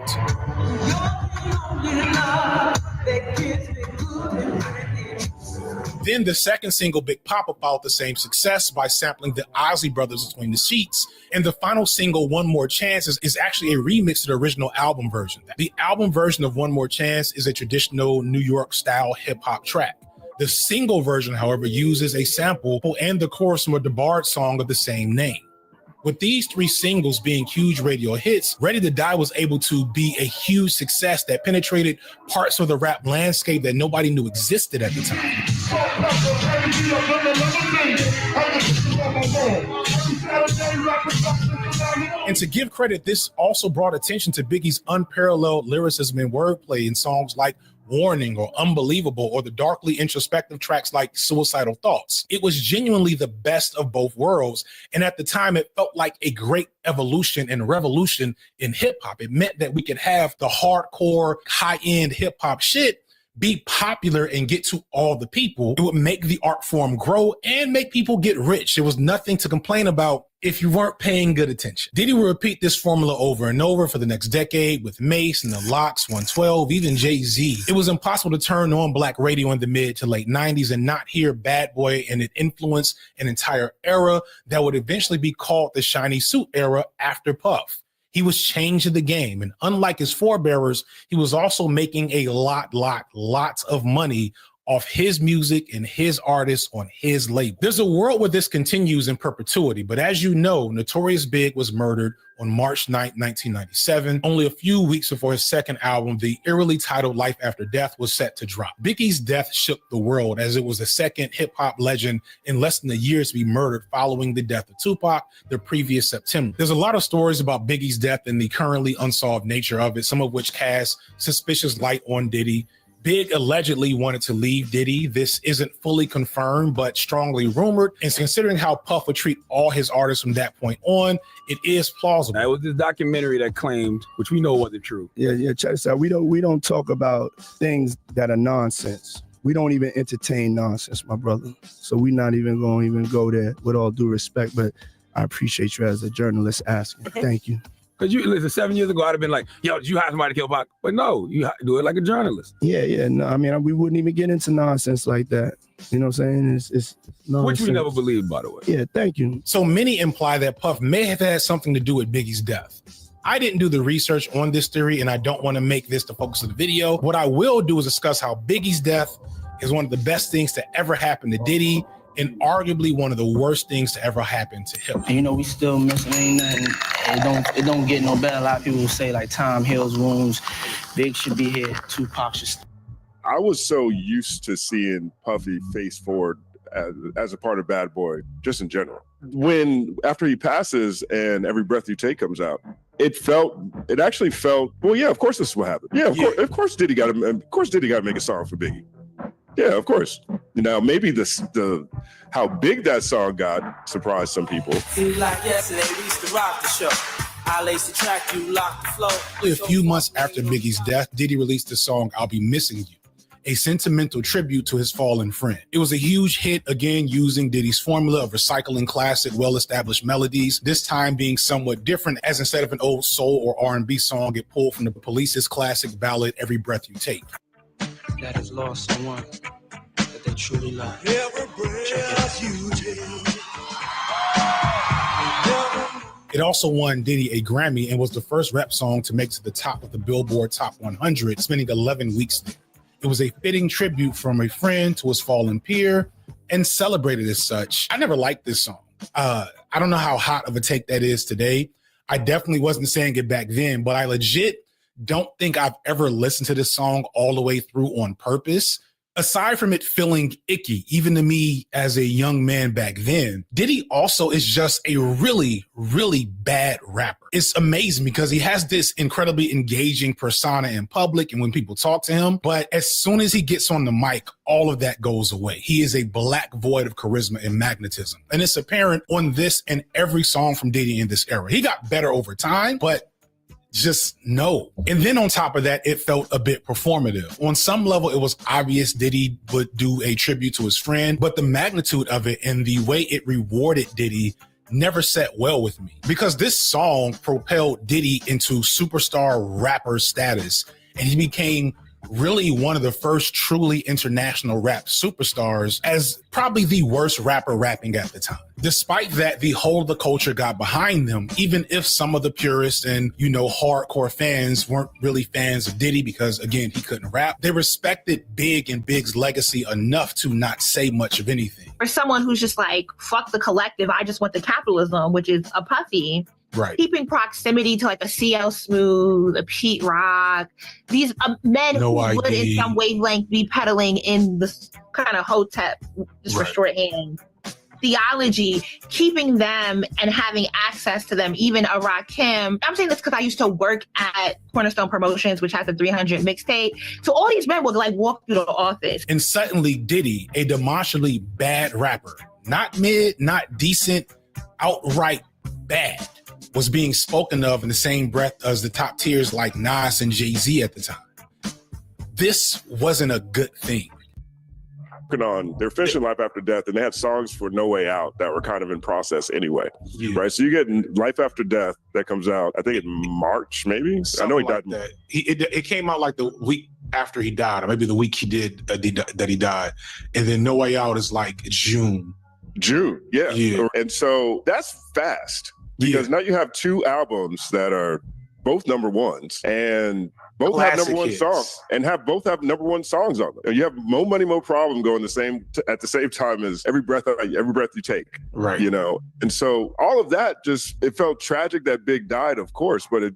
Speaker 2: Then the second single, Big Papa, followed the same success by sampling the Ozzy Brothers Between the Sheets. And the final single, One More Chance, is actually a remix to the original album version. The album version of One More Chance is a traditional New York style hip hop track. The single version, however, uses a sample and the chorus from a DeBarge song of the same name. With these three singles being huge radio hits, Ready to Die was able to be a huge success that penetrated parts of the rap landscape that nobody knew existed at the time. And to give credit, this also brought attention to Biggie's unparalleled lyricism and wordplay in songs like Warning or Unbelievable, or the darkly introspective tracks like Suicidal Thoughts. It was genuinely the best of both worlds. And at the time, it felt like a great evolution and revolution in hip hop. It meant that we could have the hardcore, high-end hip hop shit be popular and get to all the people. It would make the art form grow and make people get rich. There was nothing to complain about if you weren't paying good attention. Diddy would repeat this formula over and over for the next decade with Mace and the Lox, 112, even Jay-Z. It was impossible to turn on black radio in the mid to late 90s and not hear Bad Boy, and it influenced an entire era that would eventually be called the shiny suit era after Puff. He was changing the game. And unlike his forebearers, he was also making a lots of money off his music and his artists on his label. There's a world where this continues in perpetuity, but as you know, Notorious Big was murdered on March 9, 1997, only a few weeks before his second album, the eerily titled Life After Death, was set to drop. Biggie's death shook the world, as it was the second hip-hop legend in less than a year to be murdered following the death of Tupac the previous September. There's a lot of stories about Biggie's death and the currently unsolved nature of it, some of which cast suspicious light on Diddy. Big allegedly wanted to leave Diddy. This isn't fully confirmed, but strongly rumored. And considering how Puff would treat all his artists from that point on, it is plausible.
Speaker 4: It was this documentary that claimed, which we know wasn't true.
Speaker 7: Yeah, check this out. We don't talk about things that are nonsense. We don't even entertain nonsense, my brother. So we're not even going to even go there, with all due respect. But I appreciate you as a journalist asking. Thank you.
Speaker 4: Because you listen, 7 years ago, I'd have been like, yo, did you hire somebody to kill Pac? But no, you do it like a journalist.
Speaker 7: Yeah. No, I mean, we wouldn't even get into nonsense like that. You know what I'm saying? It's nonsense.
Speaker 4: Which we never believed, by the way.
Speaker 7: Yeah, thank you.
Speaker 2: So many imply that Puff may have had something to do with Biggie's death. I didn't do the research on this theory, and I don't want to make this the focus of the video. What I will do is discuss how Biggie's death is one of the best things to ever happen to Diddy, and arguably one of the worst things to ever happen to him.
Speaker 5: And you know, we still missing, ain't nothing. It don't get no better. A lot of people say like time heals wounds. Big should be here. Tupac should.
Speaker 14: I was so used to seeing Puffy face forward as a part of Bad Boy, just in general. When after he passes and Every Breath You Take comes out, it actually felt, well, yeah, of course this is what happened. Yeah, of course Diddy got to make a song for Biggie. Yeah, of course. Now maybe the how big that song got surprised some people.
Speaker 8: Seems like yesterday we used to rock the show. I lace the track, you lock the flow.
Speaker 2: A few months after Biggie's death, Diddy released the song I'll Be Missing You, a sentimental tribute to his fallen friend. It was a huge hit, again using Diddy's formula of recycling classic, well-established melodies, this time being somewhat different, as instead of an old soul or R&B song, it pulled from the Police's classic ballad, Every Breath You Take.
Speaker 8: That has lost someone that they truly love.
Speaker 9: Every breath you take.
Speaker 2: It also won Diddy a Grammy and was the first rap song to make it to the top of the Billboard Top 100, spending 11 weeks there. It was a fitting tribute from a friend to his fallen peer and celebrated as such. I never liked this song. I don't know how hot of a take that is today. I definitely wasn't saying it back then, but I legit don't think I've ever listened to this song all the way through on purpose. Aside from it feeling icky, even to me as a young man back then, Diddy also is just a really, really bad rapper. It's amazing because he has this incredibly engaging persona in public and when people talk to him, but as soon as he gets on the mic, all of that goes away. He is a black void of charisma and magnetism. And it's apparent on this and every song from Diddy in this era. He got better over time, but just no. And then on top of that, it felt a bit performative. On some level, it was obvious Diddy would do a tribute to his friend, but the magnitude of it and the way it rewarded Diddy never sat well with me. Because this song propelled Diddy into superstar rapper status, and he became really one of the first truly international rap superstars as probably the worst rapper rapping at the time. Despite that, the whole of the culture got behind them, even if some of the purists and, hardcore fans weren't really fans of Diddy because, again, he couldn't rap. They respected Big and Big's legacy enough to not say much of anything.
Speaker 16: For someone who's just like, fuck the collective, I just want the capitalism, which is a Puffy.
Speaker 2: Right.
Speaker 16: Keeping proximity to like a CL Smooth, a Pete Rock, these men who would in some wavelength be peddling in this kind of hotep, just for shorthand, theology, keeping them and having access to them, even a Rakim. I'm saying this because I used to work at Cornerstone Promotions, which has a 300 mixtape. So all these men would like walk through the office.
Speaker 2: And suddenly Diddy, a demonstrably bad rapper, not mid, not decent, outright bad, was being spoken of in the same breath as the top tiers like Nas and Jay-Z at the time. This wasn't a good thing.
Speaker 14: They're finishing Life After Death, and they had songs for No Way Out that were kind of in process anyway, right? So you get Life After Death that comes out, I think in March, maybe?
Speaker 2: Something I know he died. That. It came out like the week after he died, or maybe the week he did that he died. And then No Way Out is like June,
Speaker 14: yeah. And so that's fast. Because now you have two albums that are both number ones and both classic have number one songs and both have number one songs on them. You have Mo Money, Mo Problem going at the same time as Every Breath You Take.
Speaker 2: Right.
Speaker 14: And so all of that it felt tragic that Big died, of course, but it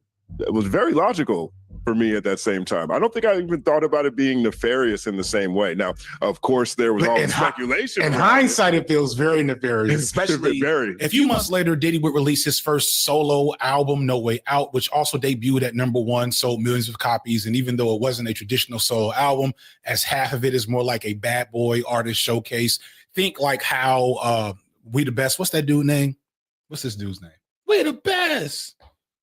Speaker 14: was very logical for me at that same time. I don't think I even thought about it being nefarious in the same way. Now, of course, there was all the speculation.
Speaker 2: In hindsight, it feels very nefarious, especially a few months later, Diddy would release his first solo album, No Way Out, which also debuted at #1, sold millions of copies. And even though it wasn't a traditional solo album, as half of it is more like a bad boy artist showcase, think like how We the Best, what's that dude's name? What's this dude's name? We the Best.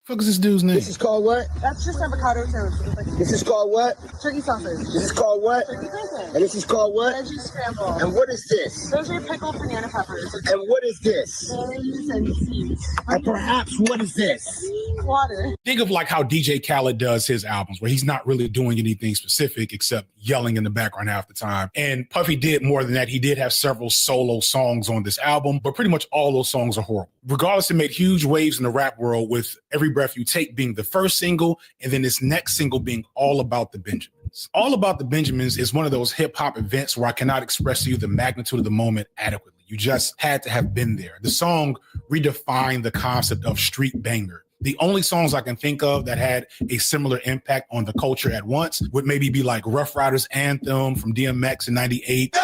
Speaker 2: Fuck is this dude's name?
Speaker 10: This is called what?
Speaker 21: That's just avocado toast.
Speaker 10: This is called what?
Speaker 21: Turkey sausage.
Speaker 10: This is called what?
Speaker 21: Turkey sausage.
Speaker 10: And this is called what?
Speaker 21: Veggie scramble.
Speaker 10: And what is this?
Speaker 21: Those are pickled banana peppers.
Speaker 10: And what is this?
Speaker 21: Berries and seeds.
Speaker 10: And perhaps what is this?
Speaker 21: Water.
Speaker 2: Think of like how DJ Khaled does his albums, where he's not really doing anything specific except yelling in the background half the time. And Puffy did more than that. He did have several solo songs on this album, but pretty much all those songs are horrible. Regardless, it made huge waves in the rap world, with Every Breath You Take being the first single, and then this next single being All About the Benjamins. All About the Benjamins is one of those hip hop events where I cannot express to you the magnitude of the moment adequately. You just had to have been there. The song redefined the concept of street banger. The only songs I can think of that had a similar impact on the culture at once would maybe be like Rough Riders Anthem from DMX in 98.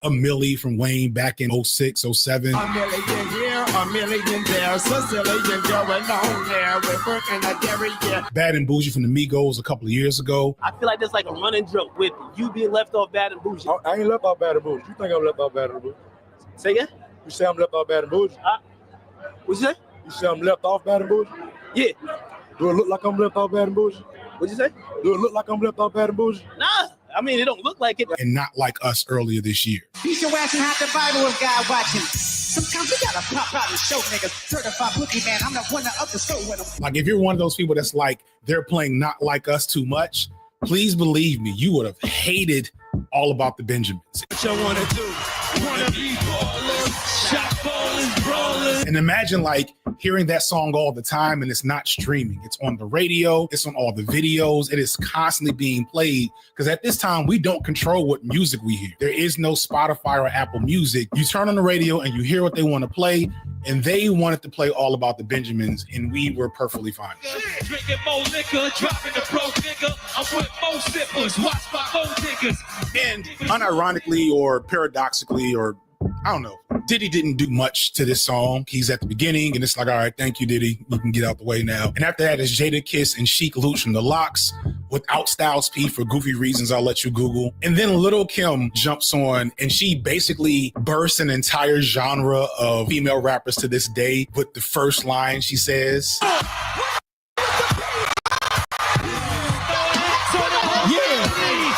Speaker 2: A Millie from Wayne back in 06, 07.
Speaker 6: A million here, a million there, Sicilian going on there. We're working a dairy, yeah.
Speaker 2: Bad and Bougie from the Migos a couple of years ago.
Speaker 11: I feel like there's like a running joke with you being left off Bad and Bougie.
Speaker 17: I ain't left off Bad and Bougie. You think I'm left off Bad and Bougie?
Speaker 11: Say again?
Speaker 17: You say I'm left off Bad and Bougie?
Speaker 11: What'd you say?
Speaker 17: You say I'm left off Bad and Bougie?
Speaker 11: Yeah.
Speaker 17: Do it look like I'm left off Bad and Bougie?
Speaker 11: What'd you say?
Speaker 17: Do it look like I'm left off Bad and Bougie?
Speaker 11: Nah. I mean, it don't look like it.
Speaker 2: And not like us earlier this year.
Speaker 23: Beat your ass and have the Bible if God watching. Sometimes we gotta pop out and show niggas. Certified bookie man, I'm the one that up the show with them.
Speaker 2: Like if you're one of those people that's like, they're playing Not Like Us too much, please believe me, you would have hated All About the Benjamins.
Speaker 6: What you wanna do? Wanna be ballers, shot ballers, brawlers.
Speaker 2: And imagine like hearing that song all the time and it's not streaming. It's on the radio, it's on all the videos, it is constantly being played. Because at this time, we don't control what music we hear. There is no Spotify or Apple Music. You turn on the radio and you hear what they want to play, and they wanted to play All About the Benjamins, and we were perfectly fine.
Speaker 6: Drinking more liquor, dropping the pro figure. I'm with more sippers, watch my phone niggas.
Speaker 2: And unironically or paradoxically, or I don't know, Diddy didn't do much to this song. He's at the beginning and it's like, all right, thank you, Diddy. You can get out the way now. And after that is Jada Kiss and Chic Luch from the Lox without Styles P for goofy reasons I'll let you Google. And then Lil' Kim jumps on and she basically bursts an entire genre of female rappers to this day with the first line she says.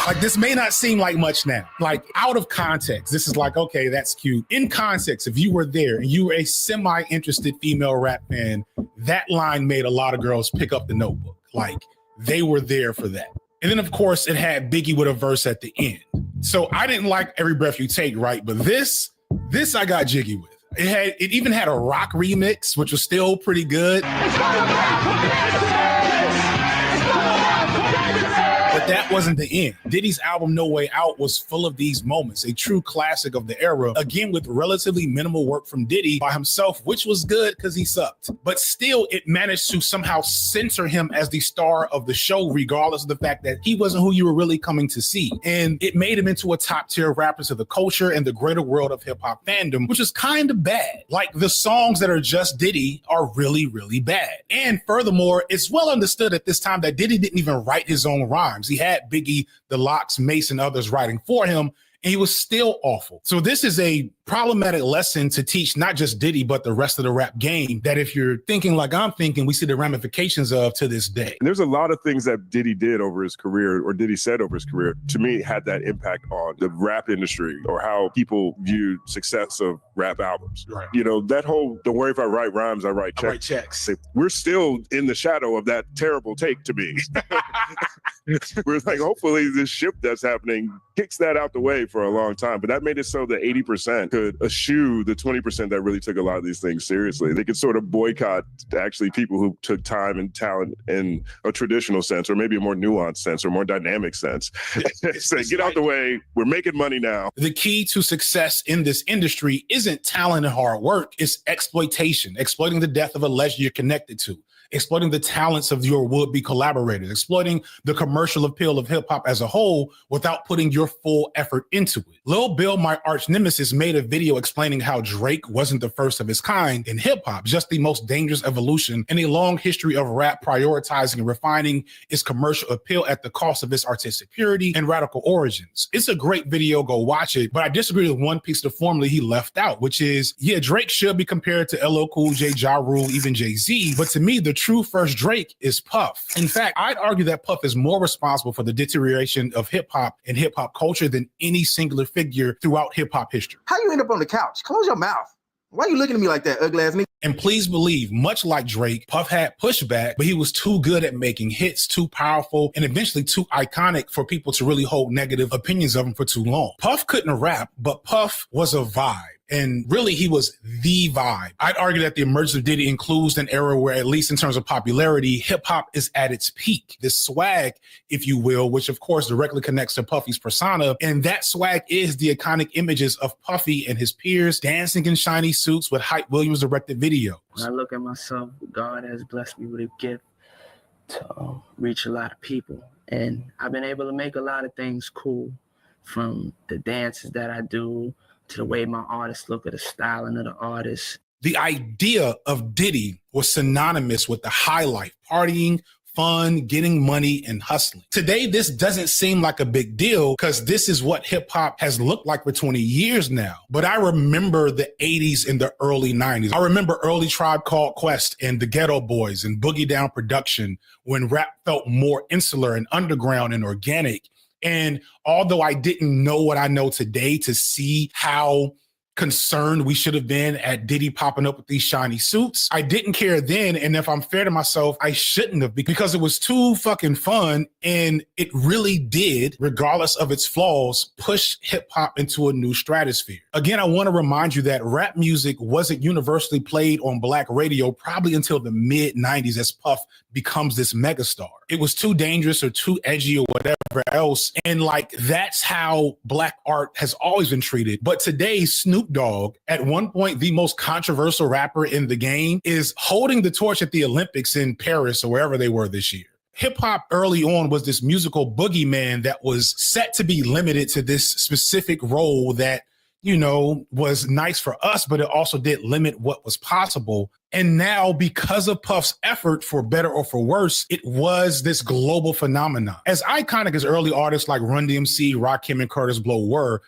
Speaker 2: Like, this may not seem like much now. Like, out of context, this is like, okay, that's cute. In context, if you were there and you were a semi-interested female rap fan, that line made a lot of girls pick up the notebook. Like, they were there for that. And then, of course, it had Biggie with a verse at the end. So I didn't like Every Breath You Take, right? But this I got jiggy with. It even had a rock remix, which was still pretty good. But that wasn't the end. Diddy's album No Way Out was full of these moments, a true classic of the era, again with relatively minimal work from Diddy by himself, which was good because he sucked. But still, it managed to somehow censor him as the star of the show, regardless of the fact that he wasn't who you were really coming to see. And it made him into a top tier rapper to the culture and the greater world of hip hop fandom, which is kind of bad. Like, the songs that are just Diddy are really, really bad. And furthermore, it's well understood at this time that Diddy didn't even write his own rhymes. He had Biggie, the Lox, Mace, and others writing for him, and he was still awful. So this is a problematic lesson to teach not just Diddy, but the rest of the rap game, that if you're thinking like I'm thinking, we see the ramifications of to this day.
Speaker 14: And there's a lot of things that Diddy did over his career, or Diddy said over his career, to me had that impact on the rap industry or how people viewed success of rap albums.
Speaker 2: Right.
Speaker 14: You know, that whole, don't worry if I write rhymes, I write checks. We're still in the shadow of that terrible take to me. We're like, hopefully this shift that's happening kicks that out the way for a long time. But that made it so that 80% could eschew the 20% that really took a lot of these things seriously. They could sort of boycott actually people who took time and talent in a traditional sense, or maybe a more nuanced sense, or more dynamic sense. Say, get out the way. We're making money now.
Speaker 2: The key to success in this industry isn't talent and hard work. It's exploitation, exploiting the death of a legend you're connected to, exploiting the talents of your would-be collaborators, exploiting the commercial appeal of hip-hop as a whole without putting your full effort into it. Lil Bill, my arch nemesis, made a video explaining how Drake wasn't the first of his kind in hip-hop, just the most dangerous evolution in a long history of rap prioritizing and refining its commercial appeal at the cost of its artistic purity and radical origins. It's a great video, go watch it, but I disagree with one piece of the formula he left out, which is, yeah, Drake should be compared to LL Cool J, Ja Rule, even Jay-Z, but to me, the true first Drake is Puff. In fact, I'd argue that Puff is more responsible for the deterioration of hip hop and hip hop culture than any singular figure throughout hip hop history.
Speaker 13: How you end up on the couch? Close your mouth. Why are you looking at me like that, ugly ass nigga?
Speaker 2: And please believe, much like Drake, Puff had pushback, but he was too good at making hits, too powerful, and eventually too iconic for people to really hold negative opinions of him for too long. Puff couldn't rap, but Puff was a vibe. And really, he was the vibe. I'd argue that the emergence of Diddy includes an era where, at least in terms of popularity, hip hop is at its peak. This swag, if you will, which of course directly connects to Puffy's persona. And that swag is the iconic images of Puffy and his peers dancing in shiny suits with Hype Williams directed videos.
Speaker 5: When I look at myself, God has blessed me with a gift to reach a lot of people. And I've been able to make a lot of things cool, from the dances that I do to the way my artists look at the styling of the artists.
Speaker 2: The idea of Diddy was synonymous with the high life, partying, fun, getting money, and hustling. Today, this doesn't seem like a big deal because this is what hip hop has looked like for 20 years now. But I remember the 80s and the early 90s. I remember early Tribe Called Quest and the Ghetto Boys and Boogie Down production when rap felt more insular and underground and organic. And although I didn't know what I know today, to see how concerned we should have been at Diddy popping up with these shiny suits, I didn't care then. And if I'm fair to myself, I shouldn't have, because it was too fucking fun. And it really did, regardless of its flaws, push hip hop into a new stratosphere. Again, I want to remind you that rap music wasn't universally played on Black radio probably until the mid 90s as Puff becomes this megastar. It was too dangerous or too edgy or whatever else. And like, that's how Black art has always been treated. But today, Snoop Dogg, at one point the most controversial rapper in the game, is holding the torch at the Olympics in Paris or wherever they were this year. Hip hop early on was this musical boogeyman that was set to be limited to this specific role that, you know, was nice for us, but it also did limit what was possible. And now, because of Puff's effort, for better or for worse, it was this global phenomenon. As iconic as early artists like Run DMC, Rakim, and Curtis Blow were,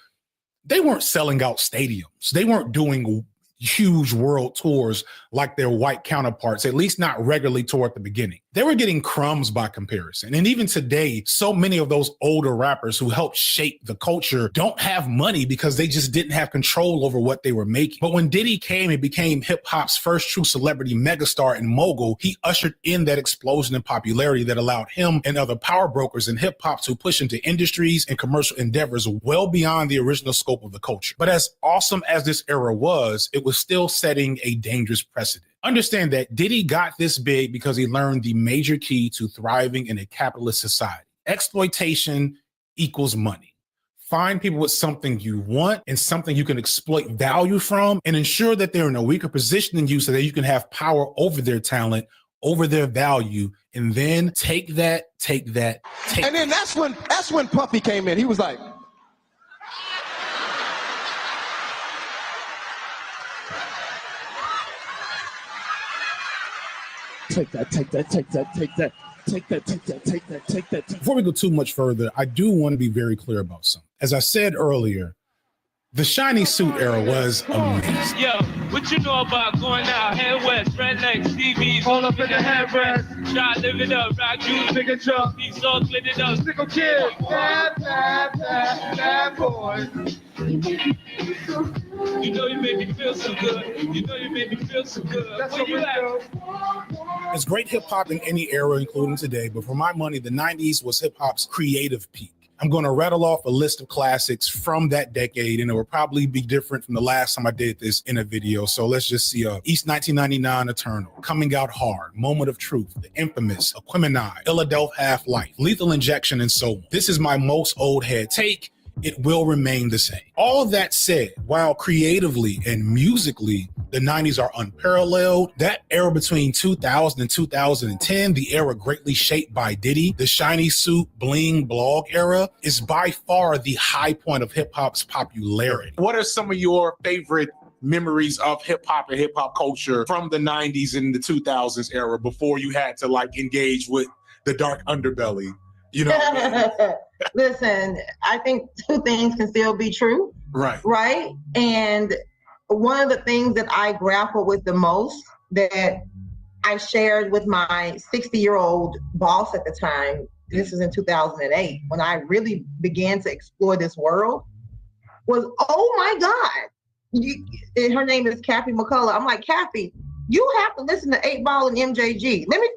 Speaker 2: they weren't selling out stadiums. They weren't doing huge world tours like their white counterparts, at least not regularly toward the beginning. They were getting crumbs by comparison. And even today, so many of those older rappers who helped shape the culture don't have money because they just didn't have control over what they were making. But when Diddy came and became hip hop's first true celebrity megastar and mogul, he ushered in that explosion in popularity that allowed him and other power brokers in hip hop to push into industries and commercial endeavors well beyond the original scope of the culture. But as awesome as this era was, it was still setting a dangerous precedent. Understand that Diddy got this big because he learned the major key to thriving in a capitalist society. Exploitation equals money. Find people with something you want and something you can exploit value from, and ensure that they're in a weaker position than you so that you can have power over their talent, over their value, and then take that.
Speaker 1: And then that's when Puffy came in. He was like,
Speaker 2: take that. Before we go too much further, I do want to be very clear about something. As I said earlier, the shiny suit era was amazing.
Speaker 3: Yo, what you know about going out, head west, rednecks, TVs, all up in the headrest, try live it up, rock juice, nigga truck, these all clean it up, sickle kid, bad boy. You know you made me feel so good. You know you made me feel so good. That's where you at?
Speaker 2: It's great hip hop in any era, including today, but for my money, the 90s was hip hop's creative peak. I'm going to rattle off a list of classics from that decade, and it will probably be different from the last time I did this in a video. So let's just see. East 1999, Eternal, Coming Out Hard, Moment of Truth, The Infamous, Aquemini, Philadelphia Half-Life, Lethal Injection, and so on. This is my most old head take. It will remain the same. All that said, while creatively and musically, the 90s are unparalleled, that era between 2000 and 2010, the era greatly shaped by Diddy, the shiny suit, bling, blog era, is by far the high point of hip hop's popularity.
Speaker 15: What are some of your favorite memories of hip hop and hip hop culture from the 90s and the 2000s era before you had to like engage with the dark underbelly? You know what I mean?
Speaker 21: Listen, I think two things can still be true. Right? And one of the things that I grapple with the most that I shared with my 60-year-old boss at the time, this was in 2008, when I really began to explore this world, was, oh my God. And her name is Kathy McCullough. I'm like, Kathy, you have to listen to 8 Ball and MJG. Let me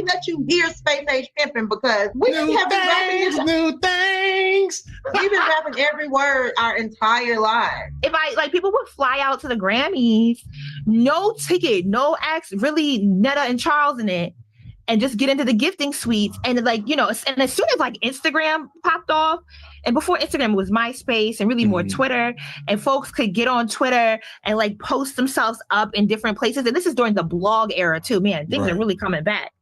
Speaker 21: let you hear Space Age Pimpin' because we have been rapping this.
Speaker 15: New things. lyrics.
Speaker 21: We've been rapping every word our entire lives.
Speaker 16: If people would fly out to the Grammys, no ticket, no acts, really Netta and Charles in it, and just get into the gifting suites. And and as soon as Instagram popped off, and before Instagram was MySpace and really more Twitter, and folks could get on Twitter and post themselves up in different places. And this is during the blog era too, man. Things are really coming back.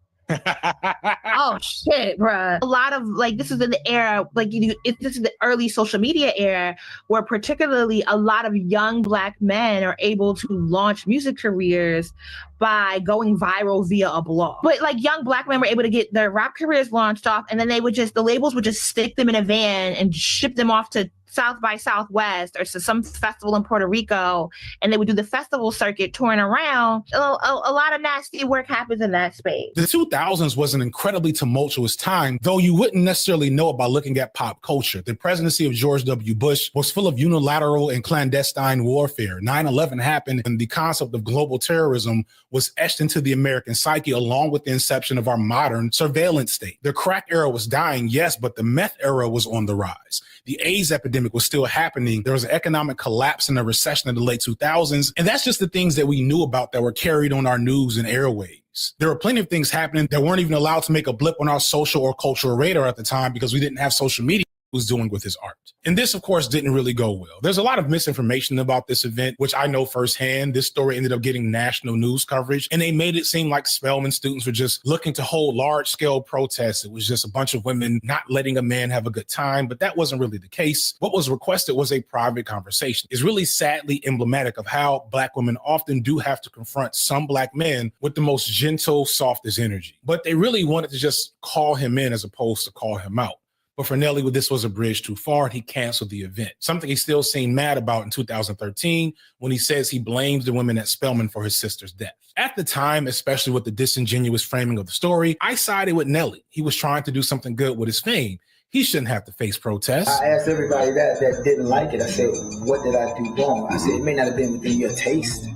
Speaker 16: Oh shit, bruh. A lot of this is in the era, this is the early social media era where particularly a lot of young Black men are able to launch music careers by going viral via a blog. But young Black men were able to get their rap careers launched off, and then the labels would just stick them in a van and ship them off to South by Southwest or to some festival in Puerto Rico, and they would do the festival circuit touring around. A lot of nasty work happens in that space.
Speaker 2: The 2000s was an incredibly tumultuous time, though you wouldn't necessarily know it by looking at pop culture. The presidency of George W. Bush was full of unilateral and clandestine warfare. 9/11 happened, and the concept of global terrorism was etched into the American psyche along with the inception of our modern surveillance state. The crack era was dying, yes, but the meth era was on the rise. The AIDS epidemic was still happening. There was an economic collapse and a recession in the late 2000s. And that's just the things that we knew about that were carried on our news and airwaves. There were plenty of things happening that weren't even allowed to make a blip on our social or cultural radar at the time because we didn't have social media. Was doing with his art. And this, of course, didn't really go well. There's a lot of misinformation about this event, which I know firsthand. This story ended up getting national news coverage, and they made it seem like Spelman students were just looking to hold large-scale protests. It was just a bunch of women not letting a man have a good time, but that wasn't really the case. What was requested was a private conversation. It's really sadly emblematic of how Black women often do have to confront some Black men with the most gentle, softest energy. But they really wanted to just call him in as opposed to call him out. But for Nelly, this was a bridge too far, and he canceled the event. Something he's still seen mad about in 2013 when he says he blames the women at Spelman for his sister's death. At the time, especially with the disingenuous framing of the story, I sided with Nelly. He was trying to do something good with his fame. He shouldn't have to face protests.
Speaker 18: I asked everybody that didn't like it. I said, what did I do wrong? I said, it may not have been within your taste,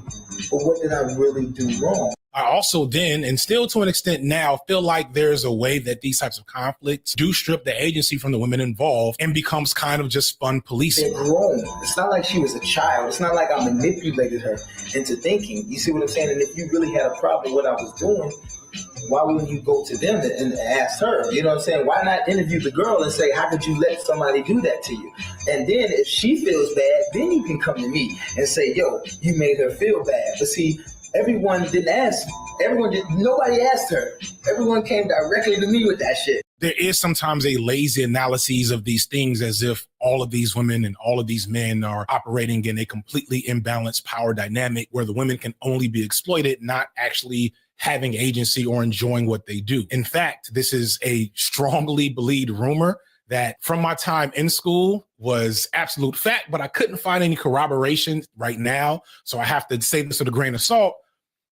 Speaker 18: but what did I really do wrong?
Speaker 2: I also then, and still to an extent now, feel like there's a way that these types of conflicts do strip the agency from the women involved and becomes kind of just fun policing.
Speaker 18: They're grown. It's not like she was a child. It's not like I manipulated her into thinking. You see what I'm saying? And if you really had a problem with what I was doing, why wouldn't you go to them and ask her? You know what I'm saying? Why not interview the girl and say, how could you let somebody do that to you? And then if she feels bad, then you can come to me and say, yo, you made her feel bad. But see, everyone didn't ask. Nobody asked her. Everyone came directly to me with that shit.
Speaker 2: There is sometimes a lazy analysis of these things as if all of these women and all of these men are operating in a completely imbalanced power dynamic where the women can only be exploited, not actually having agency or enjoying what they do. In fact, this is a strongly believed rumor that from my time in school was absolute fact, but I couldn't find any corroboration right now. So I have to say this with a grain of salt.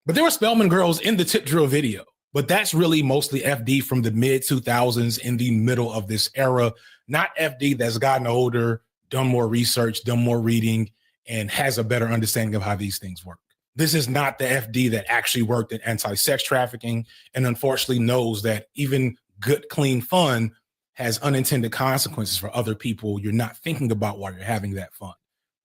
Speaker 2: But there were Spelman girls in the Tip Drill video. But that's really mostly FD from the mid 2000s in the middle of this era, not FD that's gotten older, done more research, done more reading, and has a better understanding of how these things work. This is not the FD that actually worked in anti-sex trafficking and unfortunately knows that even good, clean fun has unintended consequences for other people you're not thinking about while you're having that fun.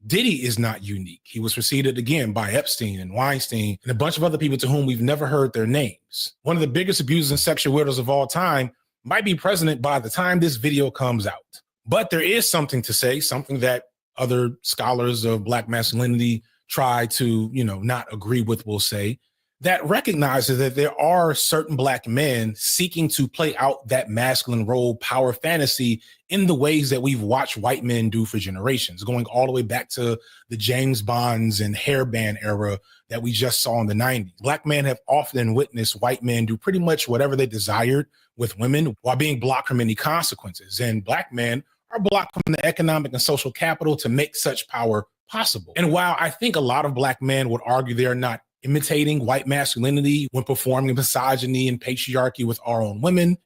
Speaker 2: Diddy is not unique. He was preceded again by Epstein and Weinstein and a bunch of other people to whom we've never heard their names. One of the biggest abusers and sexual weirdos of all time might be president by the time this video comes out. But there is something to say, something that other scholars of Black masculinity try to, not agree with will say, that recognizes that there are certain Black men seeking to play out that masculine role power fantasy in the ways that we've watched white men do for generations, going all the way back to the James Bonds and hairband era that we just saw in the 90s. Black men have often witnessed white men do pretty much whatever they desired with women while being blocked from any consequences. And Black men are blocked from the economic and social capital to make such power possible. And while I think a lot of Black men would argue they're not imitating white masculinity when performing misogyny and patriarchy with our own women,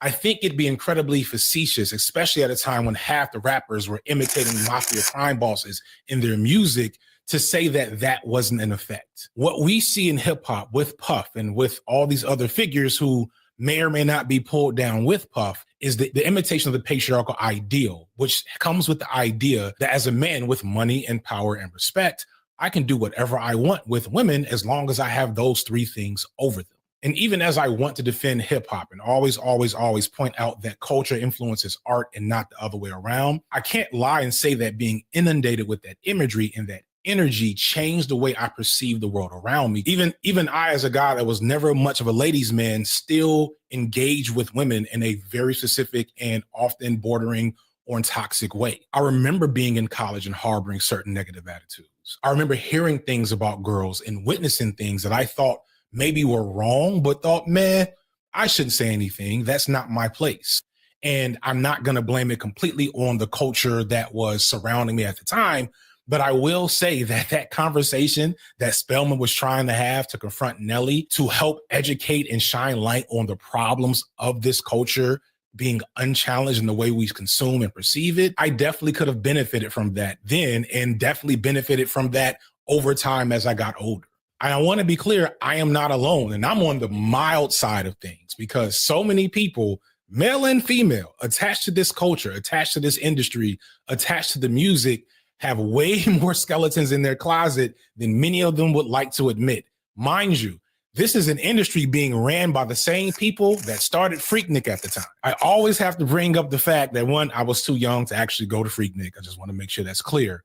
Speaker 2: I think it'd be incredibly facetious, especially at a time when half the rappers were imitating mafia crime bosses in their music, to say that that wasn't an effect. What we see in hip hop with Puff and with all these other figures who may or may not be pulled down with Puff is the imitation of the patriarchal ideal, which comes with the idea that as a man with money and power and respect, I can do whatever I want with women as long as I have those three things over them. And even as I want to defend hip hop and always point out that culture influences art and not the other way around, I can't lie and say that being inundated with that imagery and that energy changed the way I perceive the world around me. Even I, as a guy that was never much of a ladies' man, still engage with women in a very specific and often bordering on toxic way. I remember being in college and harboring certain negative attitudes. I remember hearing things about girls and witnessing things that I thought maybe were wrong, but thought, man, I shouldn't say anything. That's not my place. And I'm not going to blame it completely on the culture that was surrounding me at the time. But I will say that that conversation that Spelman was trying to have to confront Nelly to help educate and shine light on the problems of this culture being unchallenged in the way we consume and perceive it, I definitely could have benefited from that then and definitely benefited from that over time as I got older. I want to be clear, I am not alone, and I'm on the mild side of things because so many people, male and female, attached to this culture, attached to this industry, attached to the music, have way more skeletons in their closet than many of them would like to admit. Mind you, this is an industry being ran by the same people that started Freaknik at the time. I always have to bring up the fact that, one, I was too young to actually go to Freaknik. I just want to make sure that's clear.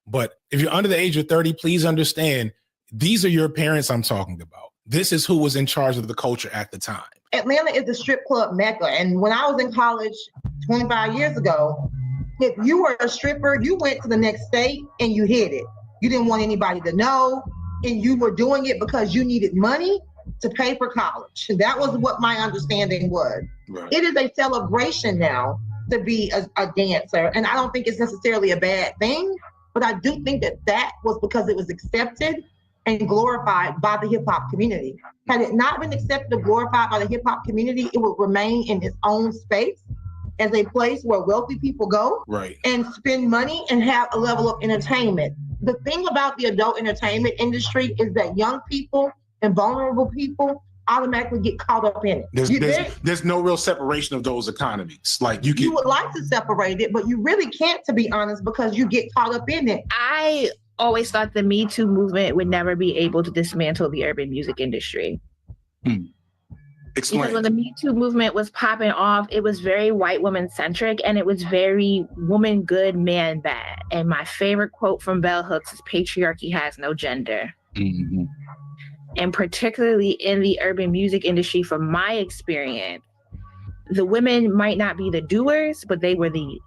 Speaker 2: But if you're under the age of 30, please understand, these are your parents I'm talking about. This is who was in charge of the culture at the time.
Speaker 21: Atlanta is the strip club mecca. And when I was in college 25 years ago, if you were a stripper, you went to the next state and you hit it. You didn't want anybody to know, and you were doing it because you needed money to pay for college. That was what my understanding was. Right. It is a celebration now to be a dancer, and I don't think it's necessarily a bad thing, but I do think that was because it was accepted and glorified by the hip hop community. Had it not been accepted and glorified by the hip hop community, it would remain in its own space as a place where wealthy people go and spend money and have a level of entertainment. The thing about the adult entertainment industry is that young people and vulnerable people automatically get caught up in it.
Speaker 15: There's no real separation of those economies. Like you
Speaker 21: would like to separate it, but you really can't, to be honest, because you get caught up in it.
Speaker 16: I always thought the Me Too movement would never be able to dismantle the urban music industry.
Speaker 15: Explain.
Speaker 16: Because when the Me Too movement was popping off, it was very white woman centric and it was very woman good, man bad. And my favorite quote from Bell Hooks is patriarchy has no gender.
Speaker 15: Mm-hmm.
Speaker 16: And particularly in the urban music industry, from my experience, the women might not be the doers, but they were the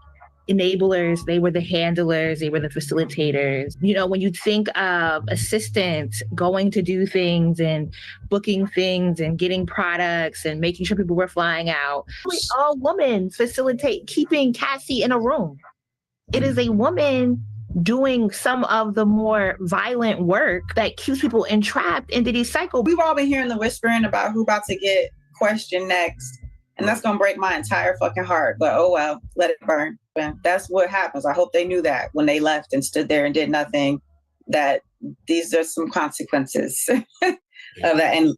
Speaker 16: enablers, they were the handlers, they were the facilitators. You know, when you think of assistants going to do things and booking things and getting products and making sure people were flying out, all women facilitate keeping Cassie in a room. It is a woman doing some of the more violent work that keeps people entrapped into these cycles.
Speaker 12: We've all been hearing the whispering about who about to get questioned next. And that's going to break my entire fucking heart. But oh well, let it burn. And that's what happens. I hope they knew that when they left and stood there and did nothing, that these are some consequences of that. And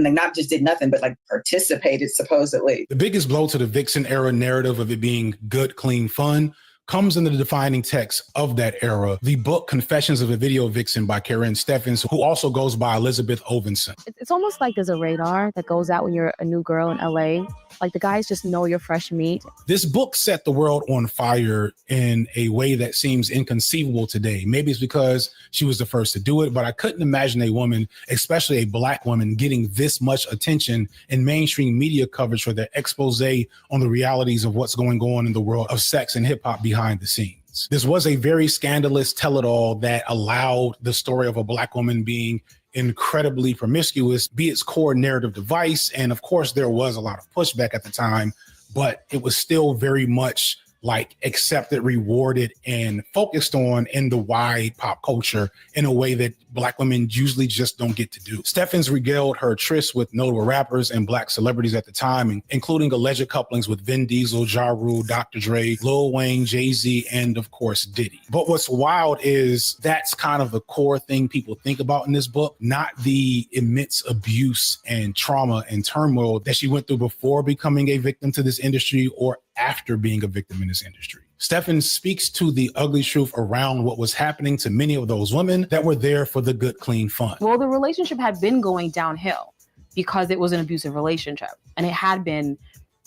Speaker 12: they not just did nothing, but like participated supposedly.
Speaker 2: The biggest blow to the Vixen era narrative of it being good, clean fun comes in the defining text of that era, the book Confessions of a Video Vixen by Karen Steffens, who also goes by Elizabeth Ovenson.
Speaker 19: It's almost like there's a radar that goes out when you're a new girl in LA. Like the guys just know you're fresh meat.
Speaker 2: This book set the world on fire in a way that seems inconceivable today. Maybe it's because she was the first to do it, but I couldn't imagine a woman, especially a Black woman, getting this much attention in mainstream media coverage for their expose on the realities of what's going on in the world of sex and hip hop behind the scenes. This was a very scandalous tell-it-all that allowed the story of a Black woman being incredibly promiscuous be its core narrative device. And of course, there was a lot of pushback at the time, but it was still very much like accepted, rewarded, and focused on in the wide pop culture in a way that Black women usually just don't get to do. Steffens regaled her trysts with notable rappers and Black celebrities at the time, including alleged couplings with Vin Diesel, Ja Rule, Dr. Dre, Lil Wayne, Jay-Z, and of course Diddy. But what's wild is that's kind of the core thing people think about in this book, not the immense abuse and trauma and turmoil that she went through before becoming a victim to this industry or after being a victim in this industry. Steffens speaks to the ugly truth around what was happening to many of those women that were there for the good, clean fun.
Speaker 19: Well, the relationship had been going downhill because it was an abusive relationship, and it had been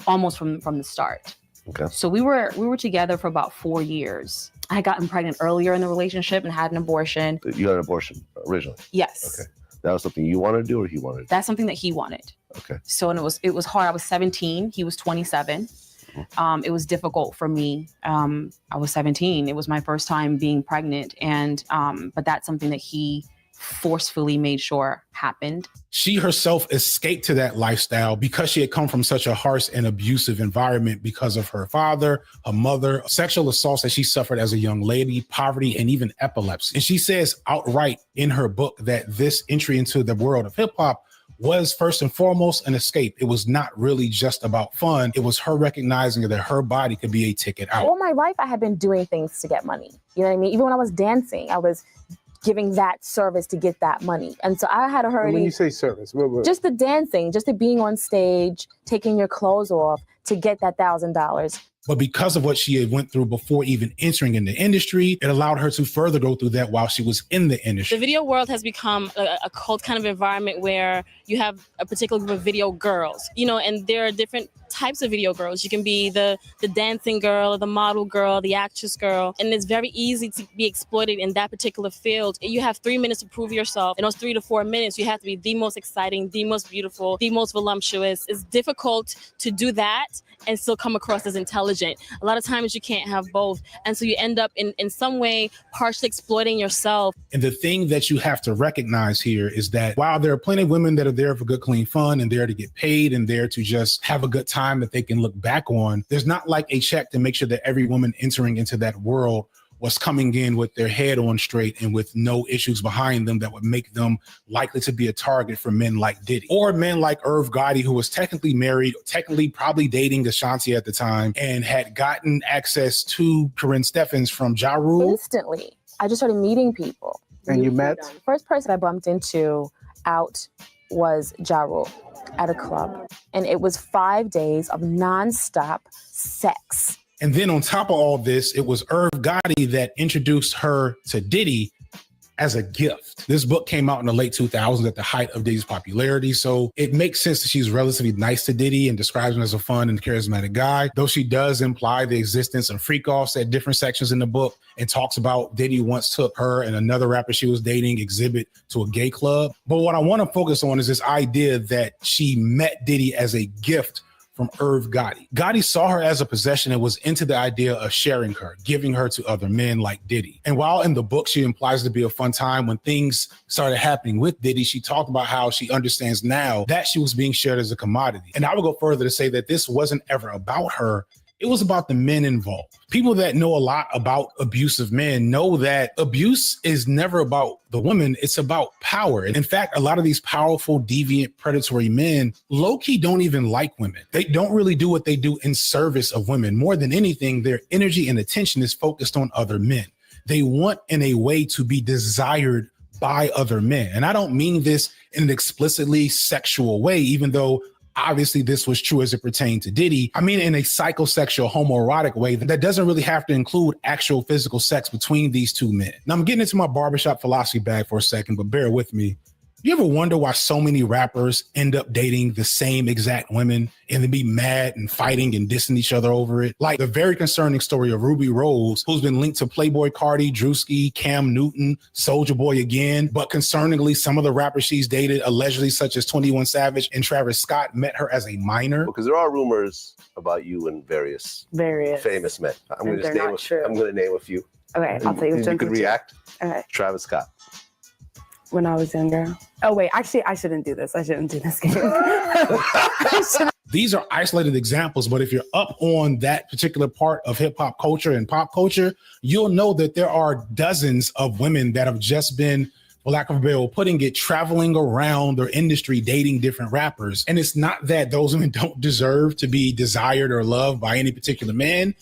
Speaker 19: almost from the start.
Speaker 4: Okay.
Speaker 19: So we were together for about 4 years. I had gotten pregnant earlier in the relationship and had an abortion.
Speaker 4: You had an abortion originally?
Speaker 19: Yes.
Speaker 4: Okay. That was something you wanted to do or he wanted to do?
Speaker 19: That's something that he wanted.
Speaker 4: Okay.
Speaker 19: So, and it was hard. I was 17. He was 27. It was difficult for me. I was 17. It was my first time being pregnant. And, but that's something that he forcefully made sure happened.
Speaker 2: She herself escaped to that lifestyle because she had come from such a harsh and abusive environment because of her father, her mother, sexual assaults that she suffered as a young lady, poverty, and even epilepsy. And she says outright in her book that this entry into the world of hip hop was first and foremost an escape. It was not really just about fun. It was her recognizing that her body could be a ticket out.
Speaker 20: All my life, I had been doing things to get money. You know what I mean? Even when I was dancing, I was giving that service to get that money. And so I had already—
Speaker 22: When you say service, what?
Speaker 20: Just the dancing, just the being on stage, taking your clothes off to get that $1,000.
Speaker 2: But because of what she had went through before even entering in the industry, it allowed her to further go through that while she was in the industry.
Speaker 24: The video world has become a cult kind of environment where you have a particular group of video girls, you know, and there are different types of video girls. You can be the dancing girl, the model girl, the actress girl, and it's very easy to be exploited in that particular field. You have 3 minutes to prove yourself. In those 3 to 4 minutes, you have to be the most exciting, the most beautiful, the most voluptuous. It's difficult to do that and still come across as intelligent. A lot of times you can't have both. And so you end up in some way partially exploiting yourself.
Speaker 2: And the thing that you have to recognize here is that while there are plenty of women that are there for good, clean fun and there to get paid and there to just have a good time that they can look back on, there's not like a check to make sure that every woman entering into that world was coming in with their head on straight and with no issues behind them that would make them likely to be a target for men like Diddy or men like Irv Gotti, who was technically married, technically probably dating Ashanti at the time, and had gotten access to Corinne Steffens from Ja Rule.
Speaker 20: Instantly, I just started meeting people.
Speaker 22: And you met?
Speaker 20: The first person I bumped into out was Ja Rule at a club. And it was 5 days of nonstop sex.
Speaker 2: And then on top of all this, it was Irv Gotti that introduced her to Diddy as a gift. This book came out in the late 2000s at the height of Diddy's popularity. So it makes sense that she's relatively nice to Diddy and describes him as a fun and charismatic guy, though she does imply the existence of freak-offs at different sections in the book and talks about Diddy once took her and another rapper she was dating, Exhibit, to a gay club. But what I want to focus on is this idea that she met Diddy as a gift from Irv Gotti. Gotti saw her as a possession and was into the idea of sharing her, giving her to other men like Diddy. And while in the book she implies to be a fun time, when things started happening with Diddy, she talked about how she understands now that she was being shared as a commodity. And I would go further to say that this wasn't ever about her. It was about the men involved. People that know a lot about abusive men know that abuse is never about the woman, it's about power. And in fact, a lot of these powerful, deviant, predatory men low-key don't even like women. They don't really do what they do in service of women. More than anything, their energy and attention is focused on other men. They want in a way to be desired by other men. And I don't mean this in an explicitly sexual way, even though obviously this was true as it pertained to Diddy. I mean, in a psychosexual, homoerotic way that doesn't really have to include actual physical sex between these two men. Now I'm getting into my barbershop philosophy bag for a second, but bear with me. You ever wonder why so many rappers end up dating the same exact women and then be mad and fighting and dissing each other over it? Like the very concerning story of Ruby Rose, who's been linked to Playboy Cardi, Drewski, Cam Newton, Soulja Boy again. But concerningly, some of the rappers she's dated, allegedly such as 21 Savage and Travis Scott, met her as a minor.
Speaker 4: Because there are rumors about you and various famous men. I'm going to name a few.
Speaker 25: Okay, I'll tell you.
Speaker 4: You could react.
Speaker 25: Okay.
Speaker 4: Travis Scott.
Speaker 25: When I was younger. Oh wait, actually, I shouldn't do this. I shouldn't do this game.
Speaker 2: These are isolated examples, but if you're up on that particular part of hip hop culture and pop culture, you'll know that there are dozens of women that have just been, for lack of a better way of putting it, traveling around their industry, dating different rappers. And it's not that those women don't deserve to be desired or loved by any particular man,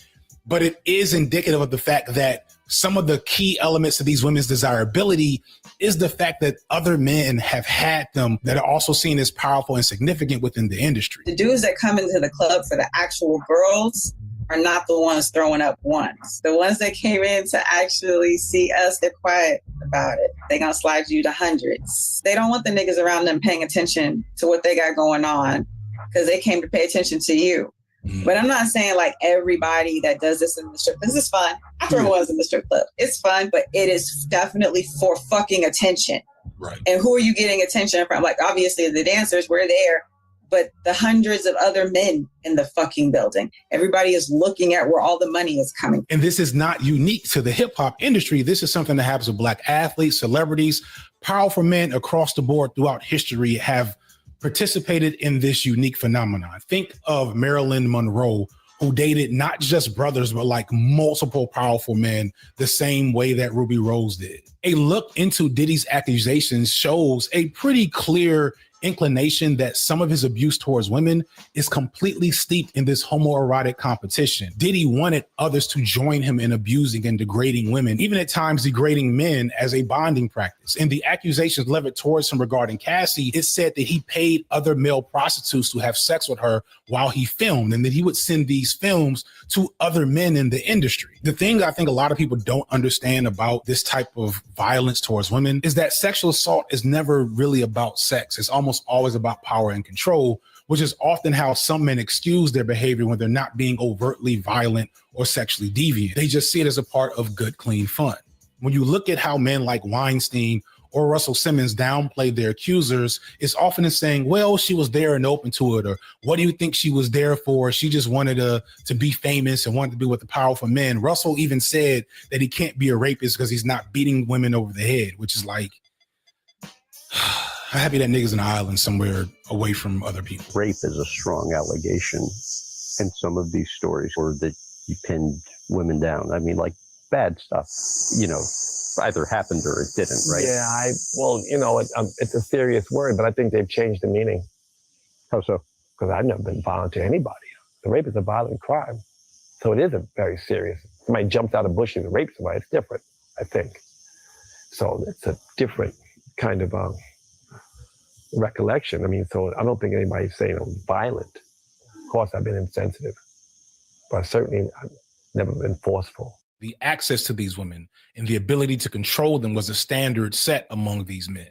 Speaker 2: but it is indicative of the fact that some of the key elements of these women's desirability is the fact that other men have had them that are also seen as powerful and significant within the industry.
Speaker 12: The dudes that come into the club for the actual girls are not the ones throwing up ones. The ones that came in to actually see us, they're quiet about it. They're gonna slide you to hundreds. They don't want the niggas around them paying attention to what they got going on because they came to pay attention to you. But I'm not saying like everybody that does this in the strip. This is fun. I throw ones in the strip club. It's fun, but it is definitely for fucking attention.
Speaker 2: Right.
Speaker 12: And who are you getting attention from? Like, obviously the dancers were there, but the hundreds of other men in the fucking building. Everybody is looking at where all the money is coming.
Speaker 2: And this is not unique to the hip hop industry. This is something that happens with Black athletes, celebrities, powerful men across the board throughout history have participated in this unique phenomenon. Think of Marilyn Monroe, who dated not just brothers, but like multiple powerful men the same way that Ruby Rose did. A look into Diddy's accusations shows a pretty clear inclination that some of his abuse towards women is completely steeped in this homoerotic competition. Diddy wanted others to join him in abusing and degrading women, even at times degrading men as a bonding practice. In the accusations levied towards him regarding Cassie, it said that he paid other male prostitutes to have sex with her while he filmed, and that he would send these films to other men in the industry. The thing I think a lot of people don't understand about this type of violence towards women is that sexual assault is never really about sex. It's almost always about power and control, which is often how some men excuse their behavior when they're not being overtly violent or sexually deviant. They just see it as a part of good, clean fun. When you look at how men like Weinstein or Russell Simmons downplay their accusers, it's often in saying, well, she was there and open to it, or what do you think she was there for? She just wanted to be famous and wanted to be with the powerful men. Russell even said that he can't be a rapist because he's not beating women over the head, which is like, I'm happy that nigga's in an island somewhere away from other people.
Speaker 7: Rape is a strong allegation in some of these stories, or that you pinned women down. I mean, like bad stuff, either happened or it didn't, right?
Speaker 8: Yeah, it's a serious word, but I think they've changed the meaning.
Speaker 7: How so?
Speaker 8: Because I've never been violent to anybody. The rape is a violent crime. So it is a very serious. Somebody jumps out of bushes and rapes somebody. It's different, I think. So it's a different kind of recollection. I mean, so I don't think anybody's saying I'm violent. Of course, I've been insensitive, but certainly I've never been forceful.
Speaker 2: The access to these women and the ability to control them was a standard set among these men.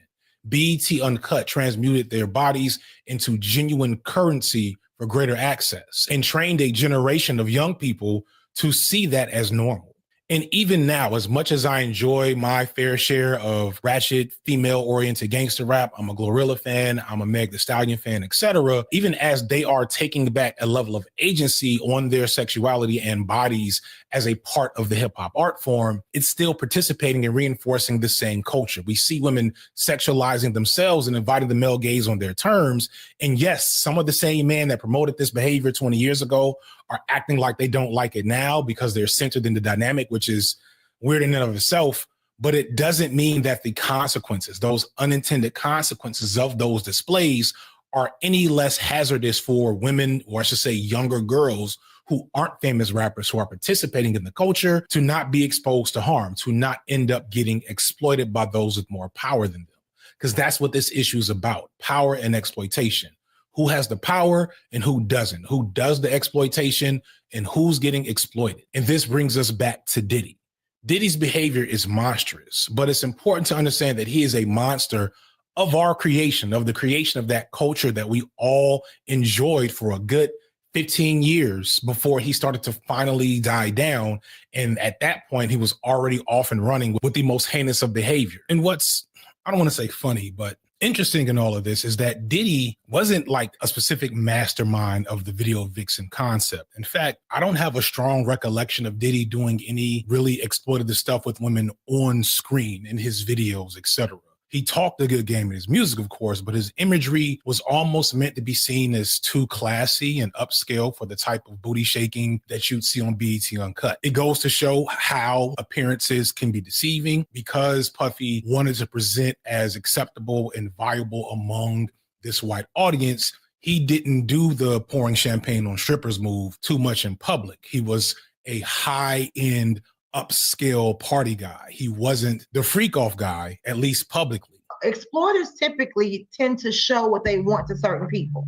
Speaker 2: BET Uncut transmuted their bodies into genuine currency for greater access and trained a generation of young people to see that as normal. And even now, as much as I enjoy my fair share of ratchet, female-oriented gangster rap, I'm a Glorilla fan, I'm a Meg Thee Stallion fan, etc. Even as they are taking back a level of agency on their sexuality and bodies as a part of the hip-hop art form, it's still participating and reinforcing the same culture. We see women sexualizing themselves and inviting the male gaze on their terms. And yes, some of the same men that promoted this behavior 20 years ago are acting like they don't like it now because they're centered in the dynamic, which is weird in and of itself. But it doesn't mean that the consequences, those unintended consequences of those displays, are any less hazardous for women, or I should say younger girls, who aren't famous rappers, who are participating in the culture, to not be exposed to harm, to not end up getting exploited by those with more power than them. Because that's what this issue is about, power and exploitation. Who has the power and who doesn't? Who does the exploitation and who's getting exploited? And this brings us back to Diddy. Diddy's behavior is monstrous, but it's important to understand that he is a monster of our creation, of the creation of that culture that we all enjoyed for a good 15 years before he started to finally die down. And at that point, he was already off and running with the most heinous of behavior. And what's, I don't want to say funny, but interesting in all of this is that Diddy wasn't like a specific mastermind of the video vixen concept. In fact, I don't have a strong recollection of Diddy doing any really exploitative stuff with women on screen in his videos, etc. He talked a good game in his music, of course, but his imagery was almost meant to be seen as too classy and upscale for the type of booty shaking that you'd see on BET Uncut. It goes to show how appearances can be deceiving. Because Puffy wanted to present as acceptable and viable among this white audience, he didn't do the pouring champagne on strippers move too much in public. He was a high-end, upscale party guy. He wasn't the freak-off guy, at least publicly.
Speaker 21: Exploiters typically tend to show what they want to certain people.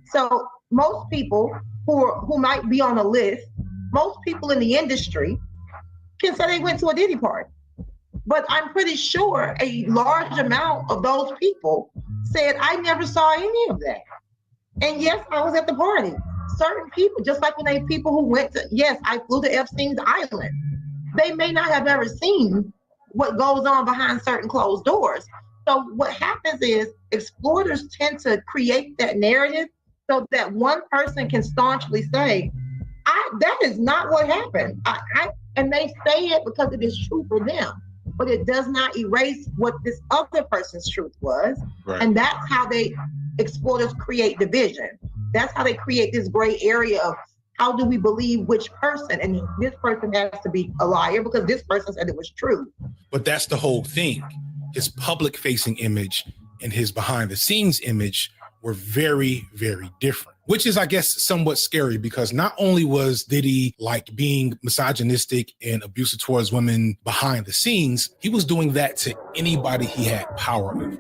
Speaker 21: So most people who might be on a list, most people in the industry can say they went to a Diddy party. But I'm pretty sure a large amount of those people said, I never saw any of that. And yes, I was at the party. Certain people, just like when they people who went to, yes, I flew to Epstein's Island. They may not have ever seen what goes on behind certain closed doors. So what happens is exploiters tend to create that narrative so that one person can staunchly say, that is not what happened. And they say it because it is true for them, but it does not erase what this other person's truth was. Right. And that's how exploiters create division. That's how they create this gray area of how do we believe which person? And this person has to be a liar because this person said it was true.
Speaker 2: But that's the whole thing. His public-facing image and his behind-the-scenes image were very, very different, which is, I guess, somewhat scary because not only was Diddy like being misogynistic and abusive towards women behind the scenes, he was doing that to anybody he had power over.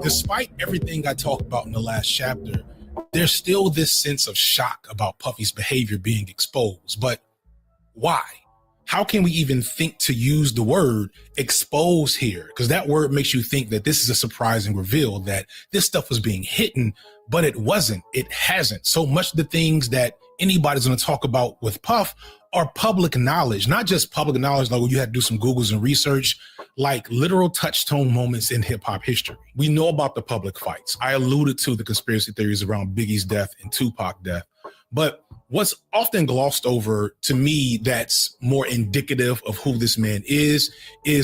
Speaker 2: Despite everything I talked about in the last chapter, there's still this sense of shock about Puffy's behavior being exposed. But why? How can we even think to use the word expose here? Because that word makes you think that this is a surprising reveal, that this stuff was being hidden, but it wasn't. It hasn't. So much of the things that anybody's going to talk about with Puff are public knowledge, not just public knowledge, like when you had to do some Googles and research, like literal touchstone moments in hip hop history. We know about the public fights. I alluded to the conspiracy theories around Biggie's death and Tupac's death, but what's often glossed over to me that's more indicative of who this man is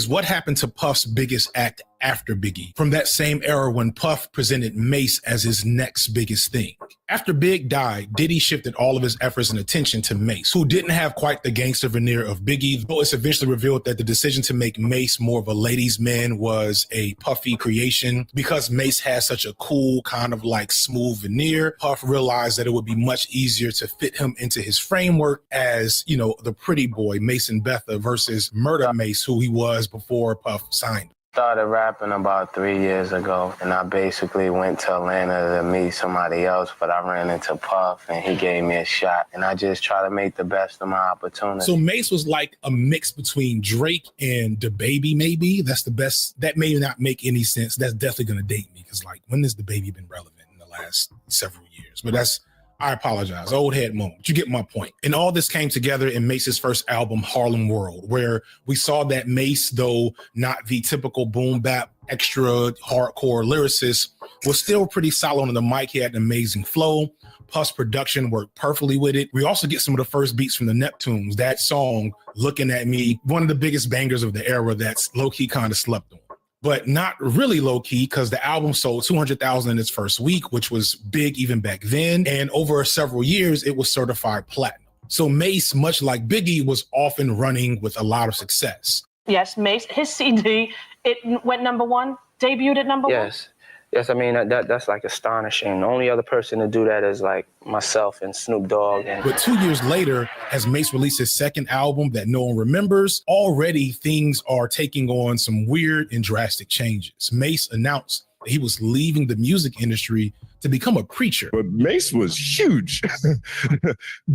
Speaker 2: what happened to Puff's biggest act after Biggie, from that same era when Puff presented Mace as his next biggest thing. After Big died, Diddy shifted all of his efforts and attention to Mace, who didn't have quite the gangster veneer of Biggie, though it's eventually revealed that the decision to make Mace more of a ladies' man was a Puffy creation. Because Mace has such a cool, kind of like smooth veneer, Puff realized that it would be much easier to fit him into his framework as, you know, the pretty boy, Mason Betha, versus Murder Mace, who he was before Puff signed.
Speaker 9: Started rapping about 3 years ago, and I basically went to Atlanta to meet somebody else, but I ran into Puff and he gave me a shot, and I just try to make the best of my opportunity.
Speaker 2: So Mace was like a mix between Drake and DaBaby, maybe. That's the best. That may not make any sense. That's definitely going to date me, because like, when has DaBaby been relevant in the last several years? But that's, I apologize, old head moment. But you get my point. And all this came together in Mace's first album, Harlem World, where we saw that Mace, though not the typical boom bap, extra hardcore lyricist, was still pretty solid on the mic. He had an amazing flow. Puff's production worked perfectly with it. We also get some of the first beats from the Neptunes. That song, Looking at Me, one of the biggest bangers of the era that's low-key kind of slept on. But not really low-key, because the album sold 200,000 in its first week, which was big even back then. And over several years, it was certified platinum. So Mace, much like Biggie, was often running with a lot of success.
Speaker 10: Yes, Mace, his CD, it went #1, debuted at #1?
Speaker 9: Yes, I mean, that's like astonishing. The only other person to do that is like myself and Snoop Dogg.
Speaker 2: But 2 years later, as Mace released his second album that no one remembers, already things are taking on some weird and drastic changes. Mace announced that he was leaving the music industry to become a preacher.
Speaker 14: But Mace was huge.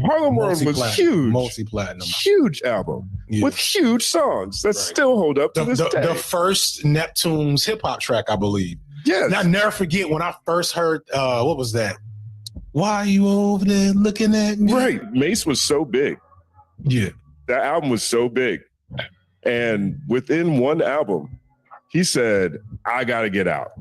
Speaker 14: Harlem World was huge.
Speaker 2: Multi-platinum.
Speaker 14: Huge album with huge songs that still hold up to this day.
Speaker 2: The first Neptune's hip-hop track, I believe.
Speaker 14: Yes.
Speaker 2: And I'll never forget when I first heard, what was that? Why are you over there looking at me?
Speaker 14: Right. Mace was so big.
Speaker 2: Yeah.
Speaker 14: That album was so big. And within one album, he said, I got to get out.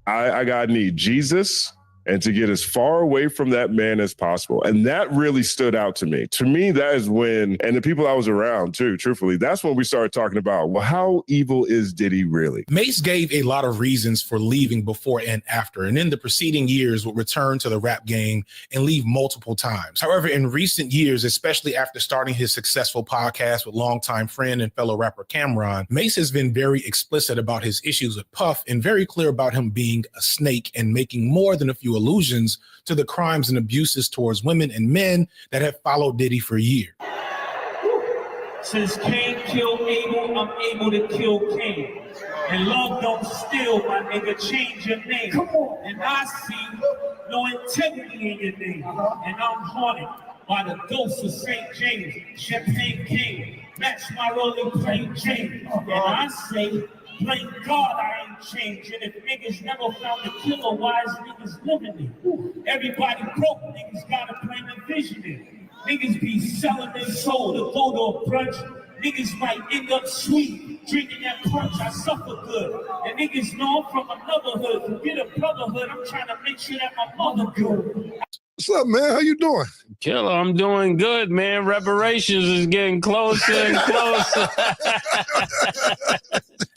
Speaker 14: I got to need Jesus and to get as far away from that man as possible. And that really stood out to me. To me, that is when, and the people I was around too, truthfully, that's when we started talking about, well, how evil is Diddy really?
Speaker 2: Mase gave a lot of reasons for leaving before and after, and in the preceding years would return to the rap game and leave multiple times. However, in recent years, especially after starting his successful podcast with longtime friend and fellow rapper Cameron, Mase has been very explicit about his issues with Puff and very clear about him being a snake and making more than a few allusions to the crimes and abuses towards women and men that have followed Diddy for years.
Speaker 3: Since Cain killed Abel, I'm able to kill Cain. And love don't steal, my nigga, change your name. Come on. And I see no integrity in your name. And I'm haunted by the ghost of St. James, Champagne King. Match my rolling plain James. And I say, thank God I ain't changed. And if niggas never found a killer, why is niggas living it? Everybody broke, niggas gotta blame the visionary. Niggas be selling their soul to go to a brunch. Niggas might end up sweet, drinking that punch. I suffer good. And niggas know I'm from another hood. Forget a brotherhood, I'm trying to make sure that my mother good.
Speaker 6: What's up, man? How you doing?
Speaker 11: Killer, I'm doing good, man. Reparations is getting closer and closer.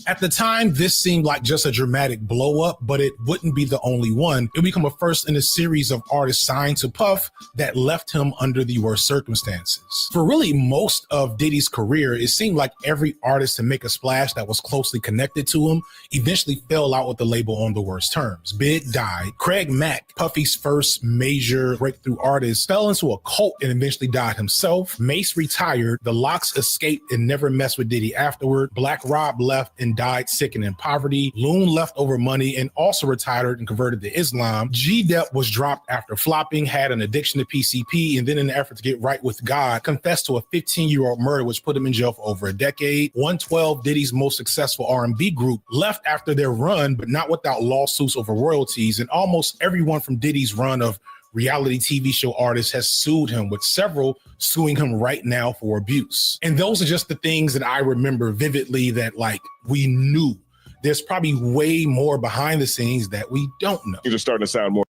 Speaker 2: At the time, this seemed like just a dramatic blow up, but it wouldn't be the only one. It would become a first in a series of artists signed to Puff that left him under the worst circumstances. For really most of Diddy's career, it seemed like every artist to make a splash that was closely connected to him eventually fell out with the label on the worst terms. Big died. Craig Mack, Puffy's first major breakthrough artist, fell into a cult and eventually died himself. Mase retired. The Lox escaped and never messed with Diddy afterward. Black Rob left and died sick and in poverty. Loon left over money and also retired and converted to Islam. G-Dep was dropped after flopping, had an addiction to PCP, and then in an effort to get right with God, confessed to a 15-year-old murder, which put him in jail for over a decade. 112, Diddy's most successful R&B group, left after their run, but not without lawsuits over royalties. And almost everyone from Diddy's run of reality TV show artists has sued him, with several suing him right now for abuse. And those are just the things that I remember vividly that, like, we knew. There's probably way more behind the scenes that we don't know.
Speaker 14: You're just starting to sound more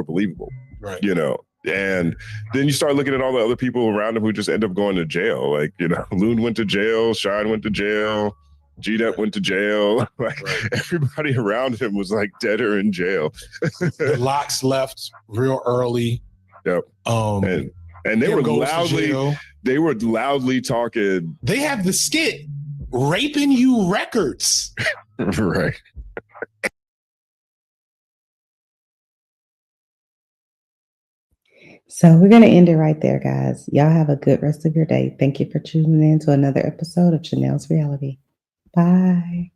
Speaker 14: believable,
Speaker 2: right?
Speaker 14: You know, and then you start looking at all the other people around him who just end up going to jail. Like, you know, Loon went to jail, Shine went to jail, G-Dep went to jail. Like, everybody around him was like dead or in jail.
Speaker 2: The Lox left real early.
Speaker 14: Yep. And they were loudly talking.
Speaker 2: They have the skit, Raping You Records.
Speaker 14: Right.
Speaker 17: So we're going to end it right there, guys. Y'all have a good rest of your day. Thank you for tuning in to another episode of Chanel's Reality. Bye.